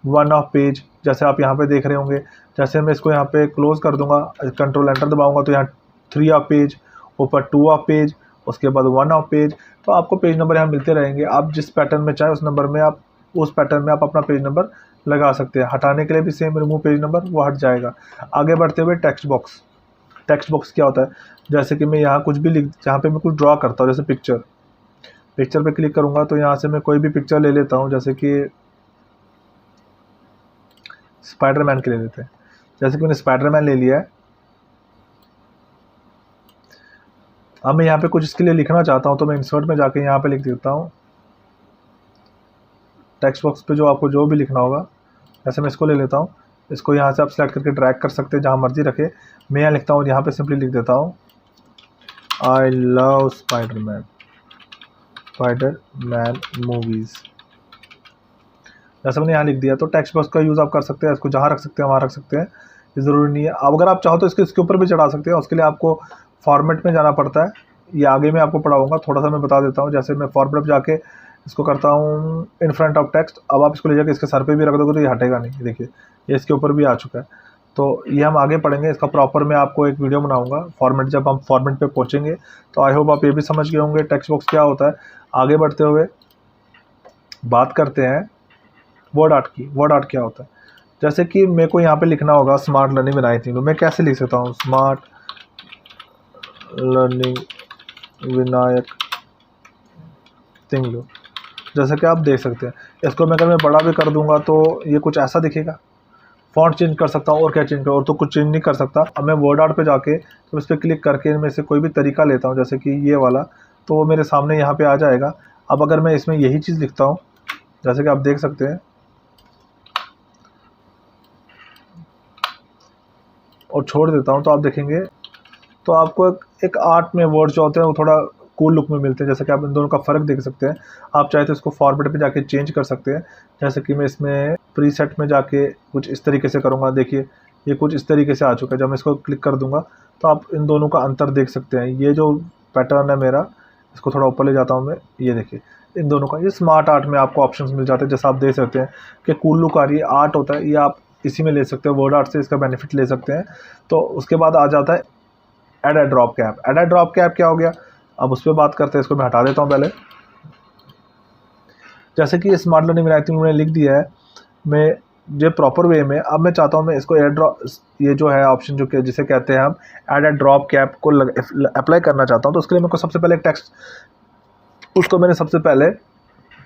1 ऑफ पेज, जैसे आप यहाँ पे देख रहे होंगे। जैसे मैं इसको यहाँ पे क्लोज कर दूंगा, कंट्रोल एंटर दबाऊंगा तो यहाँ 3 ऑफ पेज, ऊपर 2 ऑफ पेज, उसके बाद 1 ऑफ पेज। तो आपको पेज नंबर यहाँ मिलते रहेंगे। आप जिस पैटर्न में चाहे उस नंबर में आप, उस पैटर्न में आप अपना पेज नंबर लगा सकते हैं। हटाने के लिए भी सेम, रिमूव पेज नंबर, वो हट जाएगा। आगे बढ़ते हुए टेक्स्ट बॉक्स। टेक्स्ट बॉक्स क्या होता है, जैसे कि मैं यहाँ कुछ भी लिख, जहाँ पे मैं कुछ ड्रॉ करता हूँ, जैसे पिक्चर पे क्लिक करूँगा तो यहाँ से मैं कोई भी पिक्चर ले लेता हूँ, जैसे कि स्पाइडरमैन के ले लेते हैं। जैसे कि मैंने स्पाइडरमैन ले लिया है। अब मैं यहाँ पे कुछ इसके लिए लिखना चाहता हूँ, तो मैं इंसर्ट में जाके यहाँ पे लिख देता हूँ टेक्स्ट बॉक्स पे जो आपको जो भी लिखना होगा। जैसे मैं इसको ले लेता हूँ, इसको यहाँ से आप सेलेक्ट करके ड्रैग कर सकते हैं जहाँ मर्जी रखे। मैं यहाँ लिखता हूँ, यहाँ पे सिंपली लिख देता हूँ आई लव स्पाइडरमैन मूवीज़। जैसे मैंने यहाँ लिख दिया, तो टेक्स्ट बॉक्स का यूज़ आप कर सकते हैं, इसको जहाँ रख सकते हैं वहाँ रख सकते हैं, ये ज़रूरी नहीं है। अब अगर आप चाहो तो इसके ऊपर भी चढ़ा सकते हैं, उसके लिए आपको फॉर्मेट में जाना पड़ता है। ये आगे मैं आपको पढ़ाऊँगा, थोड़ा सा मैं बता देता हूँ। जैसे मैं फॉर्मेट में जाके इसको करता हूँ इन फ्रंट ऑफ टेक्स्ट। अब आप इसको ले जाकर इसके सर पे भी रख दोगे तो ये हटेगा नहीं। देखिए ये इसके ऊपर भी आ चुका है। तो ये हम आगे पढ़ेंगे, इसका प्रॉपर मैं आपको एक वीडियो बनाऊंगा फॉर्मेट। जब हम फॉर्मेट पे पहुंचेंगे तो आई होप आप ये भी समझ गए होंगे टेक्स्ट बॉक्स क्या होता है। आगे बढ़ते हुए बात करते हैं वर्ड आर्ट की। वर्ड आर्ट क्या होता है, जैसे कि मेरे को यहाँ पे लिखना होगा स्मार्ट लर्निंग विनायक तिंगलू। मैं कैसे लिख सकता हूँ, स्मार्ट लर्निंग विनायक तिंगलू, जैसा कि आप देख सकते हैं। इसको मैं अगर मैं बड़ा भी कर दूंगा तो ये कुछ ऐसा दिखेगा। फ़ॉन्ट चेंज कर सकता हूँ और क्या चेंज कर, और तो कुछ चेंज नहीं कर सकता। अब मैं वर्ड आर्ट पे जाके तो इस पर क्लिक करके इनमें से कोई भी तरीका लेता हूँ, जैसे कि ये वाला, तो वो मेरे सामने यहाँ पे आ जाएगा। अब अगर मैं इसमें यही चीज़ लिखता हूँ, जैसे कि आप देख सकते हैं, और छोड़ देता हूँ, तो आप देखेंगे तो आपको एक आर्ट में वर्ड जो होते हैं वो थोड़ा कूल लुक में मिलते हैं। जैसे कि आप इन दोनों का फ़र्क देख सकते हैं। आप चाहे तो इसको फॉर्मेट पे जाके चेंज कर सकते हैं। जैसे कि मैं इसमें प्रीसेट में जाके कुछ इस तरीके से करूँगा, देखिए ये कुछ इस तरीके से आ चुका है। जब मैं इसको क्लिक कर दूँगा तो आप इन दोनों का अंतर देख सकते हैं। ये जो पैटर्न है मेरा, इसको थोड़ा ऊपर ले जाता हूँ मैं, ये देखिए इन दोनों का, ये स्मार्ट आर्ट में आपको ऑप्शंस मिल जाते हैं। जैसा आप देख सकते हैं कि कूल लुक आ रही है, आर्ट होता है, ये आप इसी में ले सकते हैं, वर्ड आर्ट से इसका बेनिफिट ले सकते हैं। तो उसके बाद आ जाता है add a drop cap. Add a drop cap क्या हो गया, अब उस पर बात करते हैं। इसको मैं हटा देता हूँ पहले। जैसे कि ये स्मार्ट लर्निंग राइटिंग में लिख दिया है, मैं ये प्रॉपर वे में, अब मैं चाहता हूँ मैं इसको एड ड्रॉप, ये जो है ऑप्शन जो जिसे कहते हैं हम ऐड ए ड्रॉप कैप को अप्लाई करना चाहता हूँ। तो उसके लिए मेरे को सबसे पहले एक टेक्स्ट, उसको मैंने सबसे पहले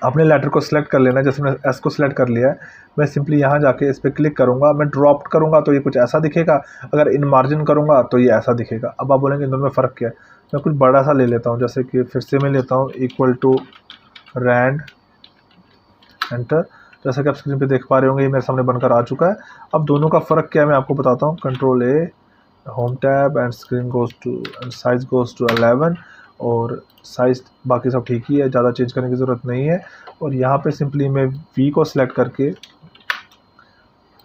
अपने लेटर को सिलेक्ट कर लेना है। जैसे मैंने एस को सिलेक्ट कर लिया है, मैं सिंपली यहाँ जाके इस पर क्लिक करूँगा। मैं ड्रॉप करूँगा तो ये कुछ ऐसा दिखेगा, अगर इन मार्जिन करूँगा तो ये ऐसा दिखेगा। अब आप बोलेंगे इन दोनों में फ़र्क क्या है। मैं कुछ बड़ा सा ले लेता हूँ, जैसे कि फिर से मैं लेता हूँ इक्वल टू रैंड, एंटर। जैसा कि आप स्क्रीन पे देख पा रहे होंगे ये मेरे सामने बनकर आ चुका है। अब दोनों का फ़र्क क्या है मैं आपको बताता हूँ। Control A, home tab, and screen goes to, and size goes to 11, और साइज़ बाकी सब ठीक ही है, ज़्यादा चेंज करने की ज़रूरत नहीं है। और यहाँ पे सिंपली मैं वी को सिलेक्ट करके,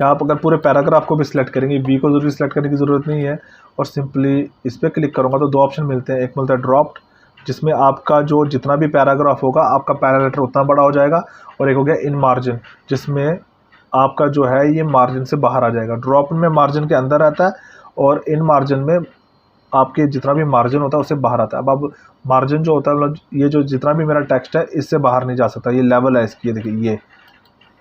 आप अगर पूरे पैराग्राफ को भी सिलेक्ट करेंगे, वी को ज़रूरी सिलेक्ट करने की ज़रूरत नहीं है। और सिंपली इस पर क्लिक करूँगा तो दो ऑप्शन मिलते हैं। एक मिलता है ड्रॉप्ड, जिसमें आपका जो जितना भी पैराग्राफ होगा आपका पैरामीटर उतना बड़ा हो जाएगा। और एक हो गया इन मार्जिन, जिसमें आपका जो है ये मार्जिन से बाहर आ जाएगा। ड्रॉप में मार्जिन के अंदर रहता है, और इन मार्जिन में आपके जितना भी मार्जिन होता है उससे बाहर आता है। अब मार्जिन जो होता है, मतलब ये जो जितना भी मेरा टेक्स्ट है इससे बाहर नहीं जा सकता। ये लेवल है इसकी, ये देखिए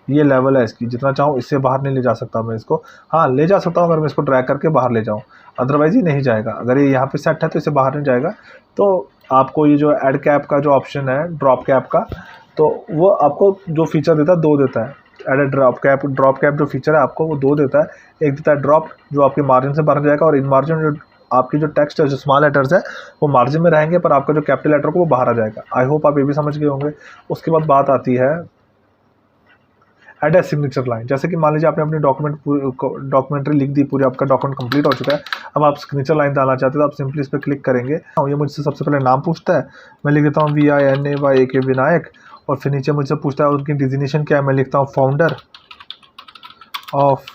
ये लेवल है इसकी, जितना चाहूँ इससे बाहर नहीं ले जा सकता मैं इसको। हाँ, ले जा सकता हूँ अगर मैं इसको ड्रैग करके बाहर ले जाऊँ, अदरवाइज़ ये नहीं जाएगा। अगर ये यहाँ पे सेट है तो इसे बाहर नहीं जाएगा। तो आपको ये जो ऐड कैप का जो ऑप्शन है ड्रॉप कैप का, तो वो आपको जो फीचर देता है दो देता है। ऐड ड्रॉप कैप जो फीचर है आपको वो दो देता है। एक देता है ड्रॉप, जो आपके मार्जिन से बाहर जाएगा, और इन मार्जिन जो आपकी जो टेक्स्ट है, जो स्मॉल लेटर्स है वो मार्जिन में रहेंगे, पर आपका जो कैपिटल लेटर को वो बाहर आ जाएगा। आई होप आप ये भी समझ गए होंगे। उसके बाद बात आती है ऐड ए सिग्नेचर लाइन। जैसे कि मान लीजिए आपने अपनी डॉक्यूमेंट्री लिख दी, पूरी आपका डॉक्यूमेंट कंप्लीट हो चुका है, अब आप सिग्नेचर लाइन डालना चाहते हो तो आप सिंपली इस पर क्लिक करेंगे। ये मुझसे सबसे पहले नाम पूछता है, मैं लिख देता हूँ VINAYK विनायक, और फिर नीचे मुझसे पूछता है उनकी डिजिग्नेशन क्या है, मैं लिखता हूँ फाउंडर ऑफ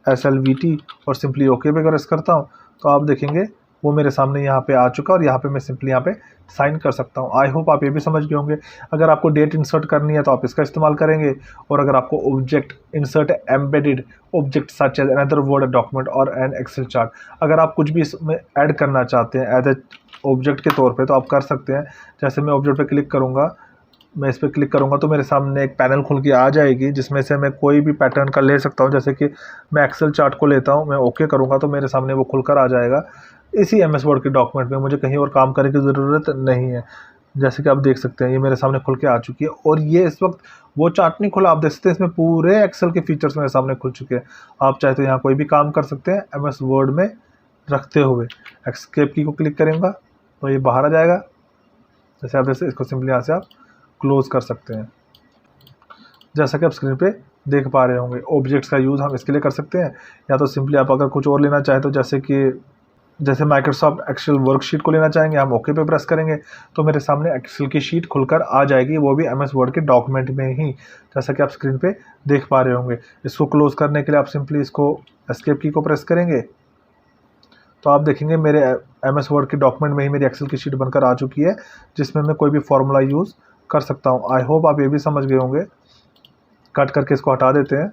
SLVT, और सिंपली ओके पे प्रेस करता हूँ। तो आप देखेंगे वो मेरे सामने यहाँ पे आ चुका, और यहाँ पे मैं सिंपली यहाँ पे साइन कर सकता हूँ। आई होप आप ये भी समझ गए होंगे। अगर आपको डेट इंसर्ट करनी है तो आप इसका इस्तेमाल करेंगे, और अगर आपको object insert embedded object such as another word document और एन एक्सेल चार्ट, अगर आप कुछ भी इसमें ऐड करना चाहते हैं एज ए ऑब्जेक्ट के तौर पे तो आप कर सकते हैं। जैसे मैं ऑब्जेक्ट पे क्लिक करूँगा, मैं इस पर क्लिक करूँगा तो मेरे सामने एक पैनल खुल के आ जाएगी, जिसमें से मैं कोई भी पैटर्न का ले सकता हूँ। जैसे कि मैं एक्सेल चार्ट को लेता हूँ, मैं ओके करूँगा तो मेरे सामने वो खुलकर आ जाएगा। इसी MS वर्ड के डॉक्यूमेंट में मुझे कहीं और काम करने की ज़रूरत नहीं है। जैसे कि आप देख सकते हैं ये मेरे सामने खुल के आ चुकी है, और ये इस वक्त वो चार्ट नहीं खुला, आप देख सकते हैं इसमें पूरे एक्सेल के फीचर्स मेरे सामने खुल चुके हैं। आप चाहे तो यहाँ कोई भी काम कर सकते हैं MS वर्ड में रखते हुए। एस्केप की को क्लिक करेंगे तो ये बाहर आ जाएगा। जैसे आप जैसे इसको सिंपली यहाँ से आप क्लोज कर सकते हैं। जैसा कि आप स्क्रीन पे देख पा रहे होंगे, ऑब्जेक्ट्स का यूज़ हम इसके लिए कर सकते हैं, या तो सिंपली आप अगर कुछ और लेना चाहें तो जैसे माइक्रोसॉफ्ट एक्सेल वर्कशीट को लेना चाहेंगे, हम ओके पे प्रेस करेंगे तो मेरे सामने एक्सेल की शीट खुलकर आ जाएगी, वो भी MS वर्ड के डॉक्यूमेंट में ही, जैसा कि आप स्क्रीन पे देख पा रहे होंगे। इसको क्लोज़ करने के लिए आप सिंपली इसको एस्केप की को प्रेस करेंगे तो आप देखेंगे मेरे MS वर्ड के डॉक्यूमेंट में ही मेरी एक्सेल की शीट बनकर आ चुकी है, जिसमें मैं कोई भी फॉर्मूला यूज़ कर सकता हूँ। आई होप आप ये भी समझ गए होंगे। कट करके इसको हटा देते हैं,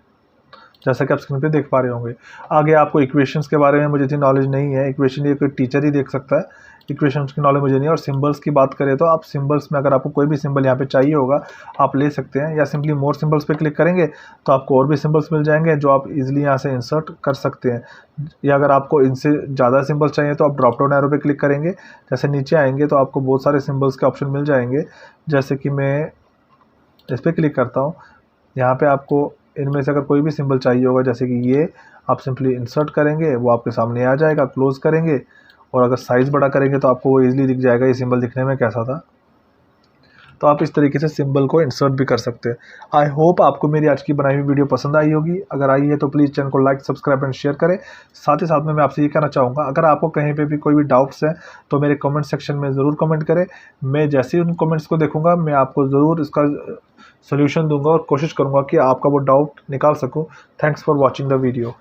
जैसा कि आप स्क्रीन पे देख पा रहे होंगे। आगे आपको इक्वेशंस के बारे में मुझे इतनी नॉलेज नहीं है, इक्वेशन ये कोई टीचर ही देख सकता है, इक्वेशंस की नॉलेज मुझे नहीं है। और सिंबल्स की बात करें तो आप सिंबल्स में अगर आपको कोई भी सिंबल यहाँ पे चाहिए होगा आप ले सकते हैं, या सिंपली मोर सिंबल्स पे क्लिक करेंगे तो आपको और भी सिंबल्स मिल जाएंगे जो आप इजीली यहाँ से इंसर्ट कर सकते हैं। या अगर आपको इनसे ज़्यादा सिंबल्स चाहिए तो आप ड्रॉप डाउन एरो पे क्लिक करेंगे, जैसे नीचे आएंगे तो आपको बहुत सारे सिंबल्स के ऑप्शन मिल जाएंगे। जैसे कि मैं इस पर क्लिक करता हूँ, यहाँ पे आपको इनमें से अगर कोई भी सिंबल चाहिए होगा, जैसे कि ये आप सिंपली इंसर्ट करेंगे, वो आपके सामने आ जाएगा। क्लोज़ करेंगे और अगर साइज़ बड़ा करेंगे तो आपको वो ईज़िली दिख जाएगा ये सिंबल दिखने में कैसा था। तो आप इस तरीके से सिंबल को इंसर्ट भी कर सकते हैं। आई होप आपको मेरी आज की बनाई हुई वीडियो पसंद आई होगी। अगर आई है तो प्लीज़ चैनल को लाइक, सब्सक्राइब एंड शेयर करें। साथ ही साथ में मैं आपसे ये कहना चाहूँगा, अगर आपको कहीं पे भी कोई भी डाउट्स हैं तो मेरे कमेंट सेक्शन में ज़रूर कमेंट करें। मैं जैसे ही उन कमेंट्स को देखूँगा मैं आपको ज़रूर इसका सॉल्यूशन दूँगा और कोशिश करूँगा कि आपका वो डाउट निकाल सकूँ। Thanks for watching the video.